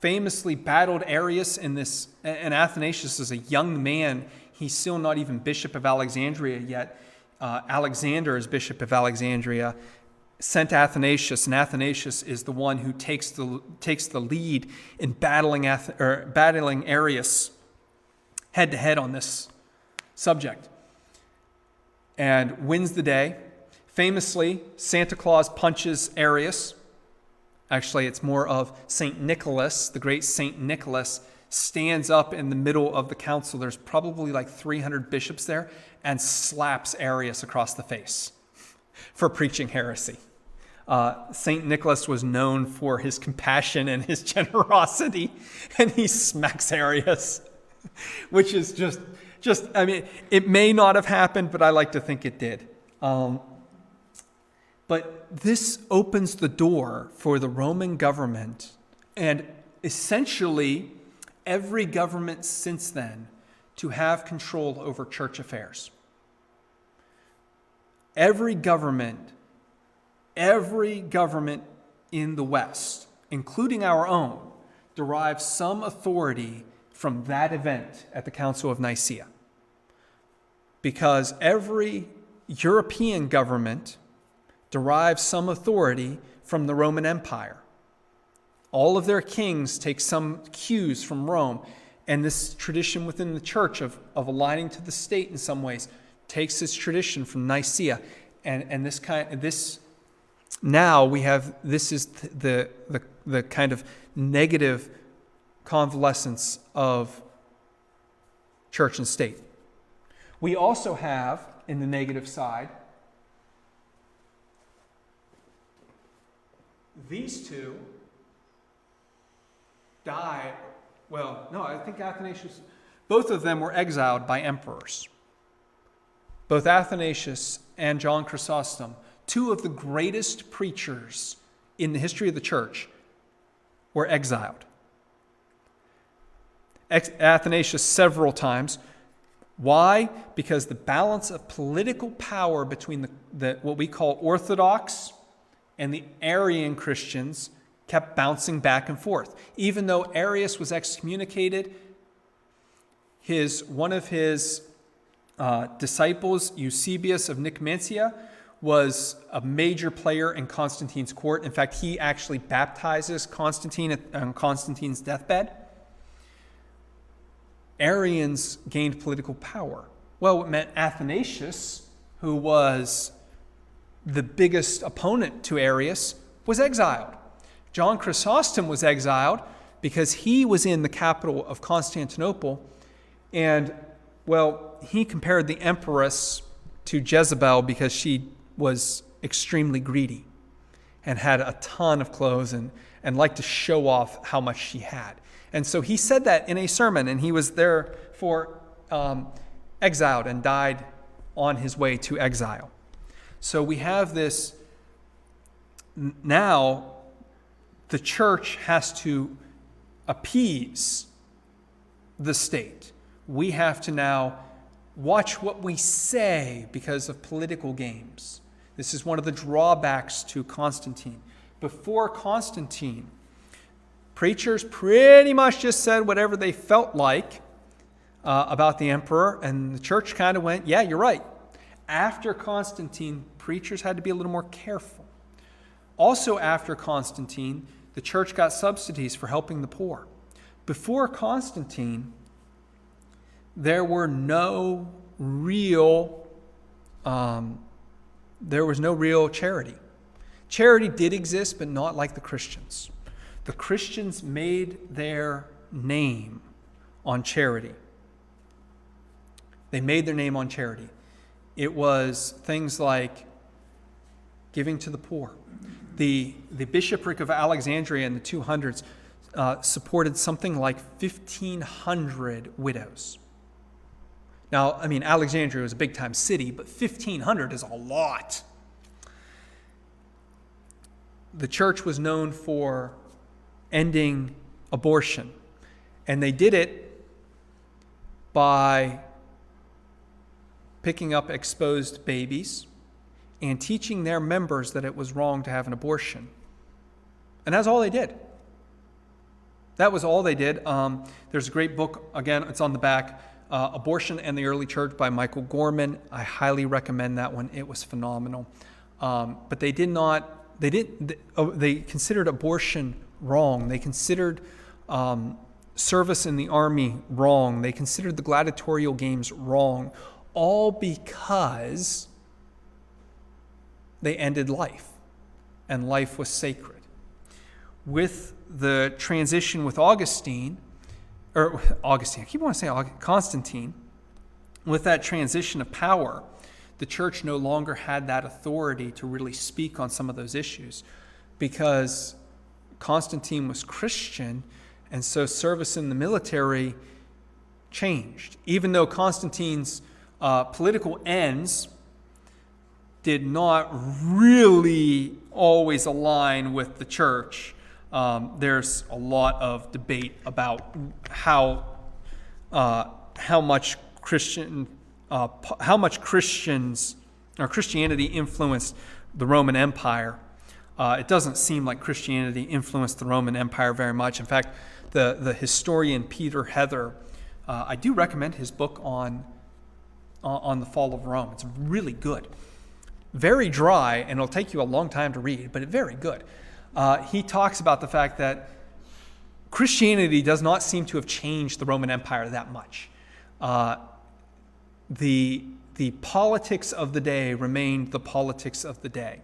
famously battled Arius in this, and Athanasius is a young man. He's still not even Bishop of Alexandria yet. Alexander is Bishop of Alexandria. sent Athanasius, and Athanasius is the one who takes the lead in battling Arius head to head on this subject, and wins the day. Famously, Santa Claus punches Arius. Actually, it's more of St. Nicholas, the great St. Nicholas, stands up in the middle of the council. There's probably like 300 bishops there, and slaps Arius across the face for preaching heresy. St. Nicholas was known for his compassion and his generosity, and he smacks Arius, which is just, I mean, it may not have happened, but I like to think it did. But this opens the door for the Roman government, and essentially every government since then, to have control over church affairs. Every government in the West, including our own, derives some authority from that event at the Council of Nicaea. Because every European government derives some authority from the Roman Empire. All of their kings take some cues from Rome, and this tradition within the church of aligning to the state in some ways takes its tradition from Nicaea, and this now we have, this is the kind of negative convalescence of church and state. We also have, in the negative side, these two died. Well, no, I think Athanasius, both of them were exiled by emperors. Both Athanasius and John Chrysostom, two of the greatest preachers in the history of the church, were exiled. Athanasius several times. Why? Because the balance of political power between the what we call Orthodox and the Arian Christians kept bouncing back and forth. Even though Arius was excommunicated, one of his disciples, Eusebius of Nicomedia, was a major player in Constantine's court. In fact, he actually baptizes Constantine on Constantine's deathbed. Arians gained political power. Well, it meant Athanasius, who was the biggest opponent to Arius, was exiled. John Chrysostom was exiled because he was in the capital of Constantinople, and, well, he compared the empress to Jezebel because she was extremely greedy and had a ton of clothes and liked to show off how much she had. And so he said that in a sermon, and he was therefore exiled and died on his way to exile. So we have this, now the church has to appease the state. We have to now watch what we say because of political games. This is one of the drawbacks to Constantine. Before Constantine, preachers pretty much just said whatever they felt like about the emperor, and the church kind of went, yeah, you're right. After Constantine, preachers had to be a little more careful. Also after Constantine, the church got subsidies for helping the poor. Before Constantine, there was no real charity. Charity did exist, but not like the Christians. The Christians made their name on charity. They made their name on charity. It was things like giving to the poor. The bishopric of Alexandria in the 200s supported something like 1,500 widows. Now, I mean, Alexandria was a big-time city, but 1,500 is a lot. The church was known for ending abortion, and they did it by picking up exposed babies and teaching their members that it was wrong to have an abortion. And that's all they did. That was all they did. There's a great book, again, it's on the back, Abortion and the Early Church by Michael Gorman. I highly recommend that one. It was phenomenal. but they considered abortion wrong. They considered service in the army wrong. They considered the gladiatorial games wrong, all because they ended life, and life was sacred. With the transition with Constantine, with that transition of power, the church no longer had that authority to really speak on some of those issues, because Constantine was Christian, and so service in the military changed. Even though Constantine's political ends did not really always align with the church, there's a lot of debate about how much Christianity influenced the Roman Empire. It doesn't seem like Christianity influenced the Roman Empire very much. In fact, the historian Peter Heather, I do recommend his book on the fall of Rome. It's really good. Very dry, and it'll take you a long time to read, but very good. He talks about the fact that Christianity does not seem to have changed the Roman Empire that much. The politics of the day remained the politics of the day.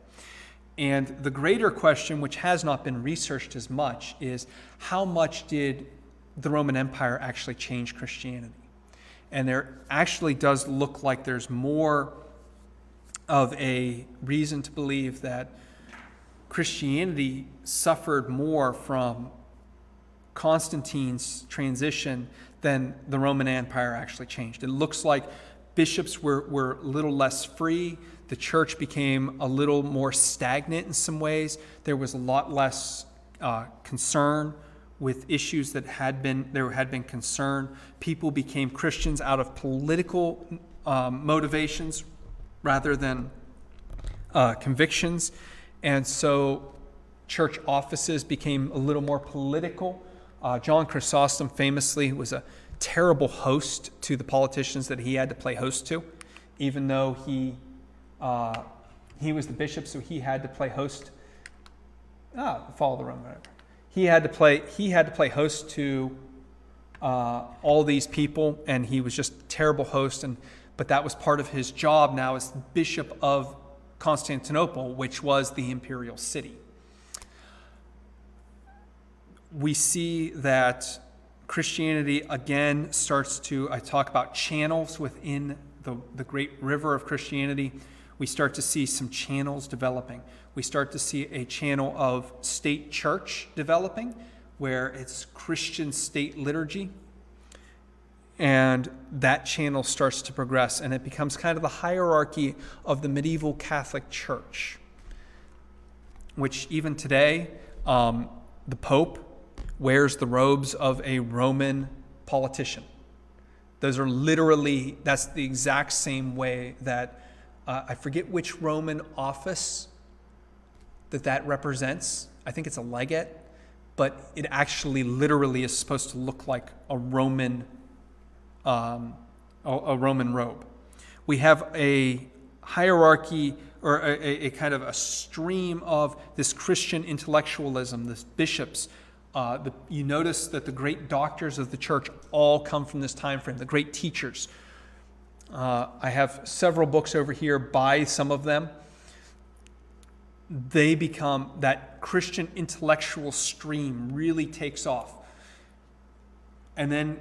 And the greater question, which has not been researched as much, is how much did the Roman Empire actually change Christianity? And there actually does look like there's more of a reason to believe that Christianity suffered more from Constantine's transition than the Roman Empire actually changed. It looks like bishops were a little less free. The church became a little more stagnant in some ways. There was a lot less concern with issues that had been concern. People became Christians out of political motivations rather than convictions. And so church offices became a little more political. John Chrysostom famously was a terrible host to the politicians that he had to play host to, even though he was the bishop, so he had to play host. Follow the Roman whatever. He had to play host to all these people, and he was just a terrible host. But that was part of his job now as bishop of Constantinople, which was the imperial city. We see that Christianity again starts to, I talk about channels within the great river of Christianity. We start to see some channels developing. We start to see a channel of state church developing, where it's Christian state liturgy. And that channel starts to progress, and it becomes kind of the hierarchy of the medieval Catholic Church, which even today, the Pope wears the robes of a Roman politician. That's the exact same way that, I forget which Roman office that represents. I think it's a legate, but it actually literally is supposed to look like a Roman robe. We have a hierarchy, or a kind of a stream of this Christian intellectualism, this bishops. You notice that the great doctors of the church all come from this time frame, the great teachers. I have several books over here by some of them. They become, that Christian intellectual stream really takes off. And then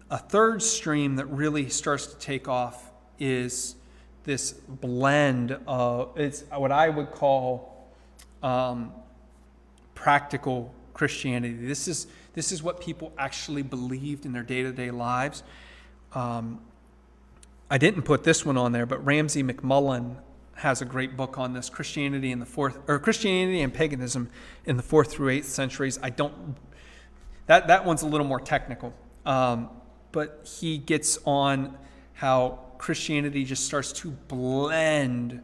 a third stream that really starts to take off is this blend of, it's what I would call practical Christianity. This is what people actually believed in their day-to-day lives. I didn't put this one on there, but Ramsay McMullen has a great book on this, Christianity and Paganism in the 4th through 8th centuries. That one's a little more technical, but he gets on how Christianity just starts to blend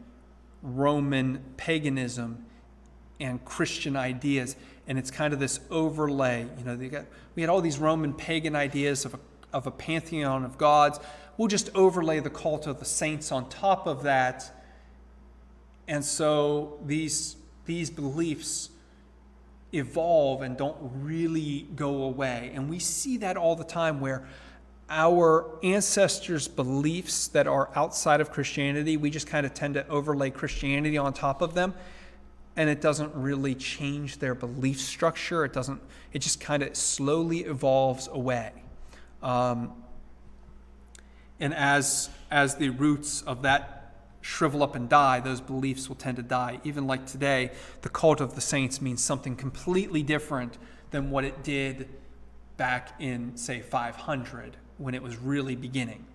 Roman paganism and Christian ideas, and it's kind of this overlay. We had all these Roman pagan ideas of a pantheon of gods. We'll just overlay the cult of the saints on top of that, And so these beliefs evolve and don't really go away. And we see that all the time where our ancestors' beliefs that are outside of Christianity, we just kind of tend to overlay Christianity on top of them, and it doesn't really change their belief structure. It just kind of slowly evolves away. And as the roots of that shrivel up and die, those beliefs will tend to die. Even like today, the cult of the saints means something completely different than what it did back in, say, 500, when it was really beginning.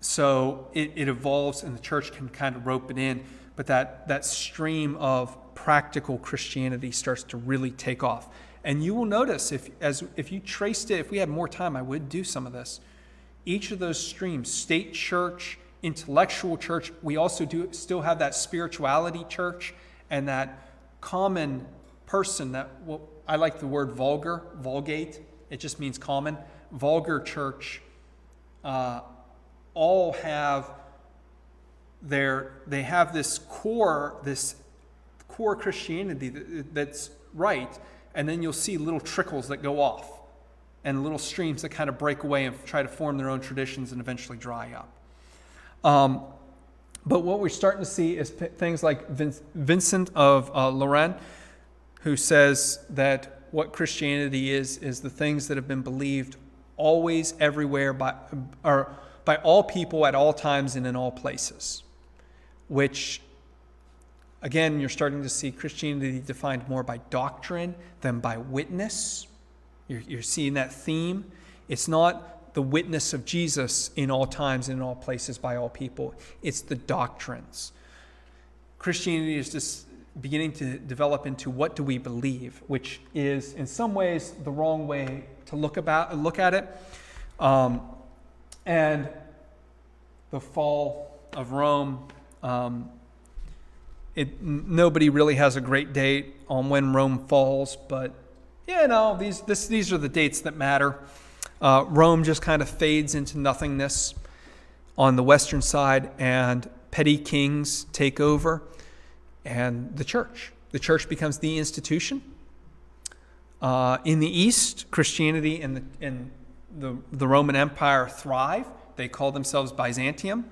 So it evolves, and the church can kind of rope it in, but that stream of practical Christianity starts to really take off. And you will notice, if you traced it, if we had more time, I would do some of this. Each of those streams, state church, intellectual church, we also still have that spirituality church, and that common person, I like the word vulgate, it just means common. Vulgar church, all have they have this core Christianity that's right, and then you'll see little trickles that go off, and little streams that kind of break away and try to form their own traditions and eventually dry up. But what we're starting to see is things like Vincent of Lorraine, who says that what Christianity is the things that have been believed always, everywhere, by all people at all times and in all places. Which, again, you're starting to see Christianity defined more by doctrine than by witness. You're seeing that theme. It's not the witness of Jesus in all times and in all places by all people. It's the doctrines. Christianity is just beginning to develop into what do we believe, which is in some ways the wrong way to look at it. And the fall of Rome, nobody really has a great date on when Rome falls, but these are the dates that matter. Rome just kind of fades into nothingness on the western side, and petty kings take over, and the church becomes the institution. In the East, Christianity and the Roman Empire thrive. They call themselves Byzantium,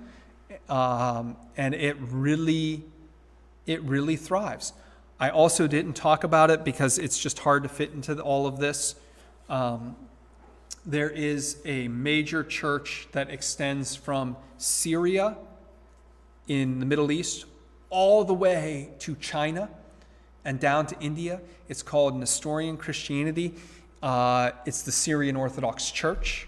and it really thrives. I also didn't talk about it because it's just hard to fit into all of this. There is a major church that extends from Syria in the Middle East all the way to China and down to India. It's called Nestorian Christianity. It's the Syrian Orthodox Church.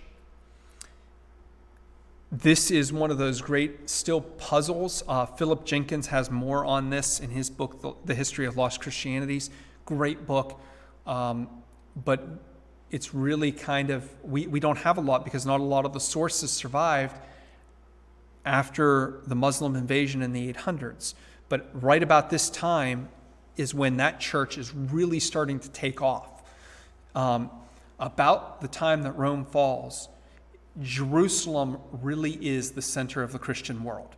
This is one of those great still puzzles. Philip Jenkins has more on this in his book, The History of Lost Christianities. Great book. But it's really kind of, we don't have a lot because not a lot of the sources survived after the Muslim invasion in the 800s. But right about this time is when that church is really starting to take off. About the time that Rome falls, Jerusalem really is the center of the Christian world.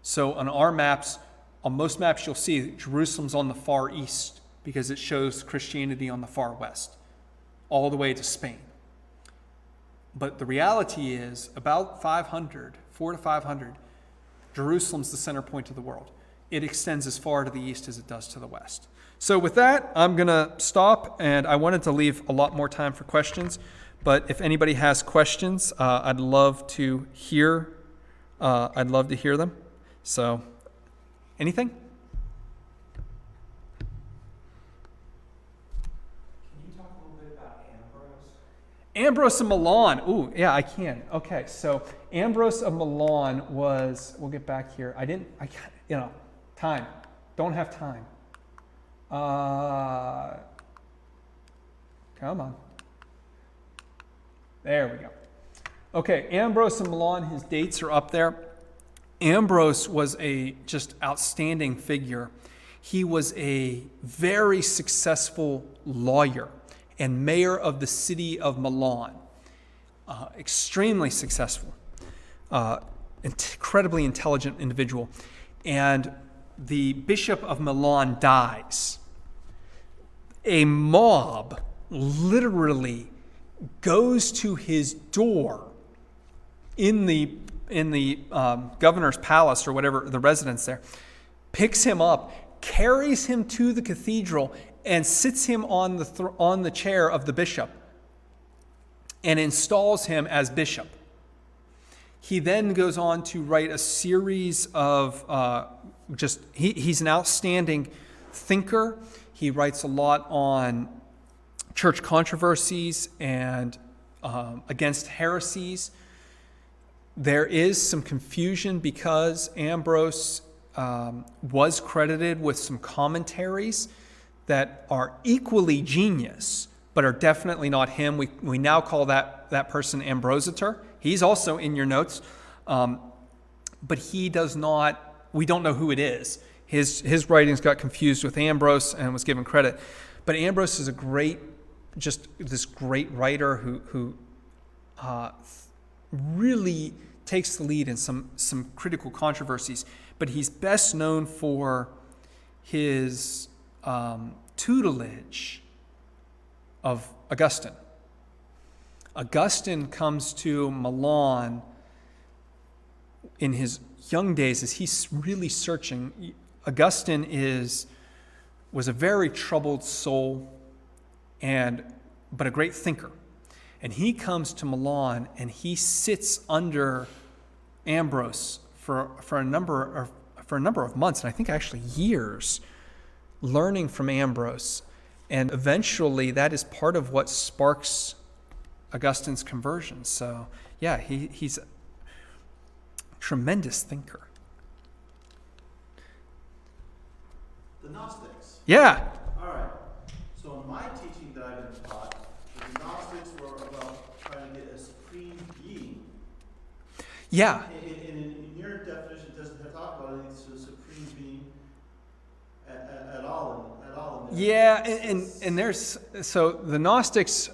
So on our maps, on most maps you'll see Jerusalem's on the far east because it shows Christianity on the far west, all the way to Spain. But the reality is about 400 to 500, Jerusalem's the center point of the world. It extends as far to the east as it does to the west. So with that, I'm going to stop, and I wanted to leave a lot more time for questions. But if anybody has questions, I'd love to hear them. So, anything? Can you talk a little bit about Ambrose? Ambrose of Milan. Ooh, yeah, I can. Okay, so Ambrose of Milan was. We'll get back here. Time. Don't have time. Come on. There we go. Okay, Ambrose of Milan, his dates are up there. Ambrose was a just outstanding figure. He was a very successful lawyer and mayor of the city of Milan. Extremely successful, incredibly intelligent individual. and the Bishop of Milan dies. A mob literally goes to his door in the governor's palace or whatever, the residence there, picks him up, carries him to the cathedral, and sits him on the chair of the bishop and installs him as bishop. He then goes on to write a series of he's an outstanding thinker. He writes a lot on church controversies and against heresies. There is some confusion because Ambrose was credited with some commentaries that are equally genius, but are definitely not him. We now call that person Ambrositor. He's also in your notes, but he does not. We don't know who it is. His writings got confused with Ambrose and was given credit. But Ambrose is this great writer who really takes the lead in some critical controversies. But he's best known for his tutelage of Augustine. Augustine comes to Milan in his young days as he's really searching. Augustine was a very troubled soul, but a great thinker. And he comes to Milan and he sits under Ambrose for a number of months, and I think actually years, learning from Ambrose. And eventually that is part of what sparks Augustine's conversion. So yeah, he's a tremendous thinker. The Gnostics. Yeah. All right. So in my teaching that I've been taught, the Gnostics were about trying to get a supreme being. Yeah. And in your definition, it doesn't talk about any supreme being at all. Yeah, and there's so the Gnostics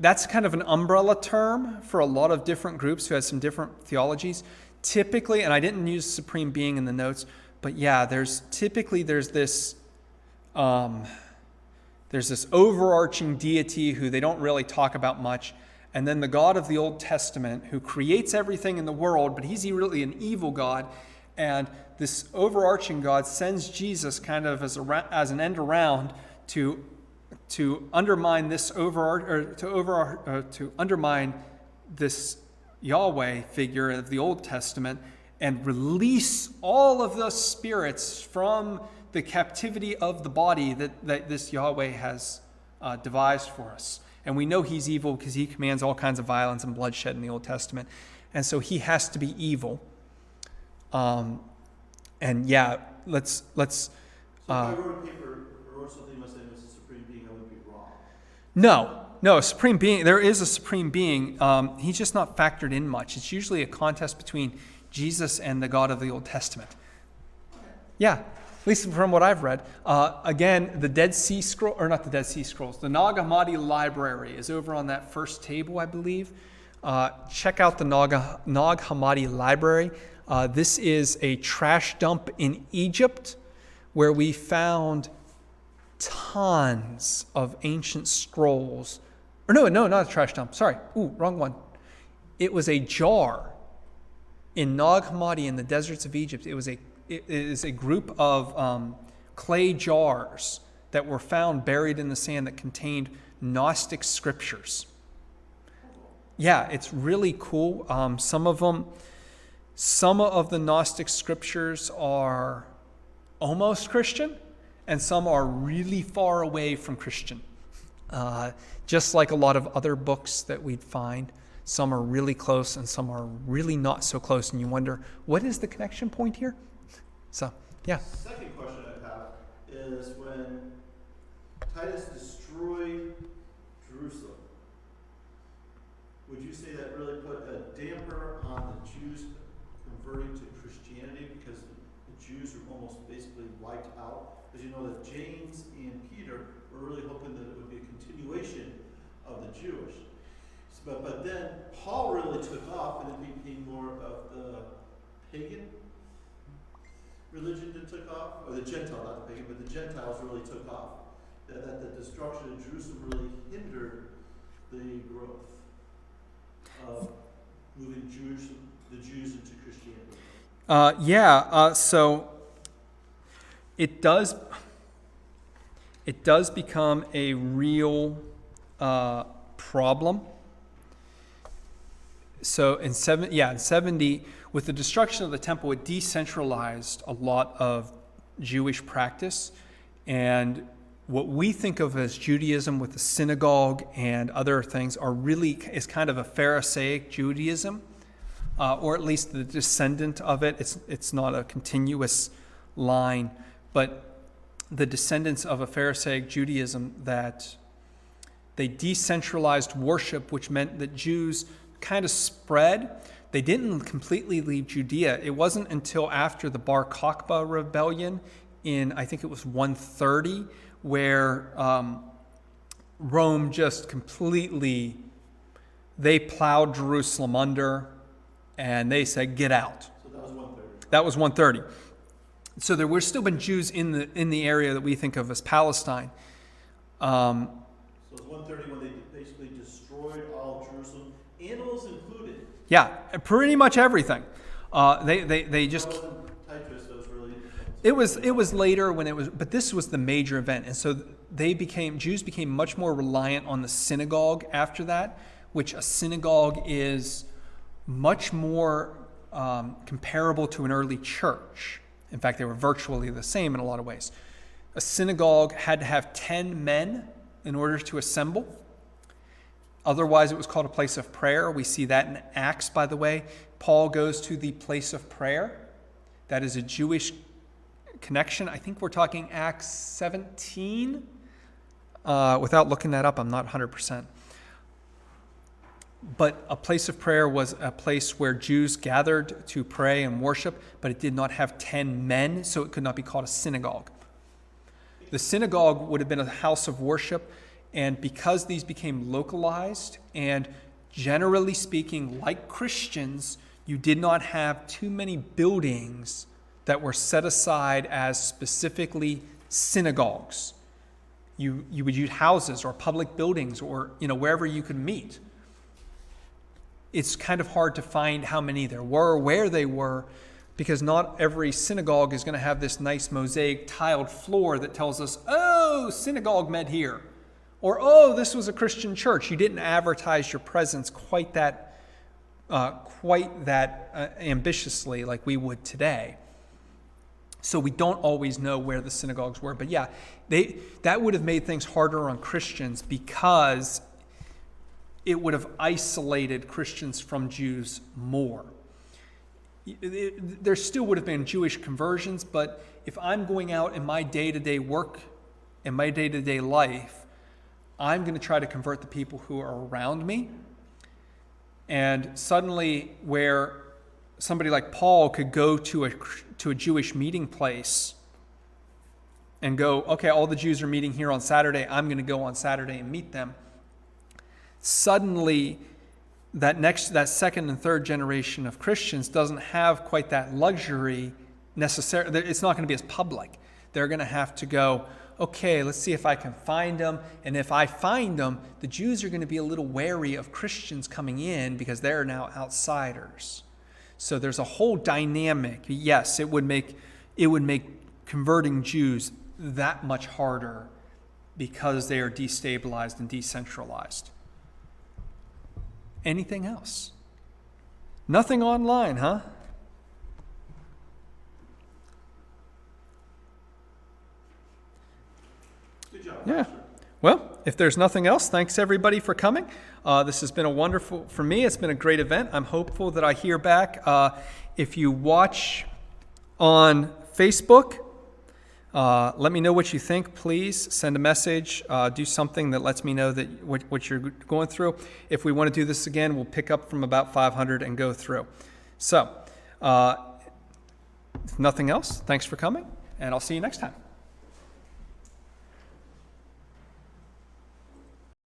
that's kind of an umbrella term for a lot of different groups who have some different theologies. Typically, and I didn't use supreme being in the notes, but yeah, there's this overarching deity who they don't really talk about much, and then the God of the Old Testament who creates everything in the world, but he's really an evil God, and this overarching God sends Jesus kind of as an end around to undermine this to undermine this Yahweh figure of the Old Testament and release all of the spirits from the captivity of the body that this Yahweh has devised for us. And we know he's evil because he commands all kinds of violence and bloodshed in the Old Testament. And so he has to be evil. And yeah, let's. So if I wrote a paper or wrote something about saying it was a supreme being, I would be wrong. No, supreme being. There is a supreme being. He's just not factored in much. It's usually a contest between Jesus and the God of the Old Testament. Okay. Yeah, at least from what I've read. Again, the Dead Sea Scroll, or not the Dead Sea Scrolls, the Nag Hammadi Library is over on that first table, I believe. Check out the Nag Hammadi Library. This is a trash dump in Egypt where we found tons of ancient scrolls. Or no, not a trash dump. Sorry. Wrong one. It was a jar in Nag Hammadi in the deserts of Egypt. It is a group of clay jars that were found buried in the sand that contained Gnostic scriptures. Yeah, it's really cool. Some of the Gnostic scriptures are almost Christian, and some are really far away from Christian. Just like a lot of other books that we'd find, some are really close and some are really not so close, and you wonder, what is the connection point here? So, yeah. Second question I have is when Titus destroyed Jerusalem, would you say that really put a damper on the Jews converting to Christianity because the Jews were almost basically wiped out? Because you know that James and Peter were really hoping that it would be a continuation of the Jewish. But then Paul really took off and it became more of the pagan religion that took off, or the Gentile, not the pagan, but the Gentiles really took off. That the destruction of Jerusalem really hindered the growth of moving the Jews into Christianity. So it does become a real problem. So in 70, with the destruction of the temple, it decentralized a lot of Jewish practice, and what we think of as Judaism with the synagogue and other things is kind of a Pharisaic Judaism, or at least the descendant of it. It's not a continuous line, but the descendants of a Pharisaic Judaism, that they decentralized worship, which meant that Jews kind of spread. They didn't completely leave Judea. It wasn't until after the Bar Kokhba rebellion in, I think it was 130, where Rome just completely, they plowed Jerusalem under, and they said, get out. So that was 130. That was 130. So there were still been Jews in the area that we think of as Palestine. So it's 130 when they basically destroyed all of Jerusalem, animals included. Yeah, pretty much everything. They just. That wasn't Titus, that was really. It was later when it was, but this was the major event, and so Jews became much more reliant on the synagogue after that, which a synagogue is much more comparable to an early church. In fact, they were virtually the same in a lot of ways. A synagogue had to have 10 men in order to assemble. Otherwise, it was called a place of prayer. We see that in Acts, by the way. Paul goes to the place of prayer. That is a Jewish connection. I think we're talking Acts 17. Without looking that up, I'm not 100%. But a place of prayer was a place where Jews gathered to pray and worship, but it did not have 10 men, so it could not be called a synagogue. The synagogue would have been a house of worship, and because these became localized, and generally speaking, like Christians, you did not have too many buildings that were set aside as specifically synagogues. You would use houses or public buildings or wherever you could meet. It's kind of hard to find how many there were, where they were, because not every synagogue is going to have this nice mosaic tiled floor that tells us, oh, synagogue met here, or oh, this was a Christian church. You didn't advertise your presence quite that ambitiously like we would today. So we don't always know where the synagogues were. But yeah, that would have made things harder on Christians because it would have isolated Christians from Jews more. There still would have been Jewish conversions, but if I'm going out in my day-to-day work, in my day-to-day life, I'm going to try to convert the people who are around me. And suddenly, where somebody like Paul could go to a Jewish meeting place and go, okay, all the Jews are meeting here on Saturday, I'm going to go on Saturday and meet them. Suddenly, that second and third generation of Christians doesn't have quite that luxury necessarily. It's not going to be as public. They're going to have to go, okay, let's see if I can find them. And if I find them, the Jews are going to be a little wary of Christians coming in because they're now outsiders. So there's a whole dynamic. Yes, it would make converting Jews that much harder because they are destabilized and decentralized. Anything else? Nothing online, huh? Good job. Yeah. Well, if there's nothing else, thanks everybody for coming. This has been for me, it's been a great event. I'm hopeful that I hear back. If you watch on Facebook, let me know what you think, please. Send a message, do something that lets me know that what you're going through. If we want to do this again, we'll pick up from about 500 and go through. So, if nothing else, thanks for coming, and I'll see you next time.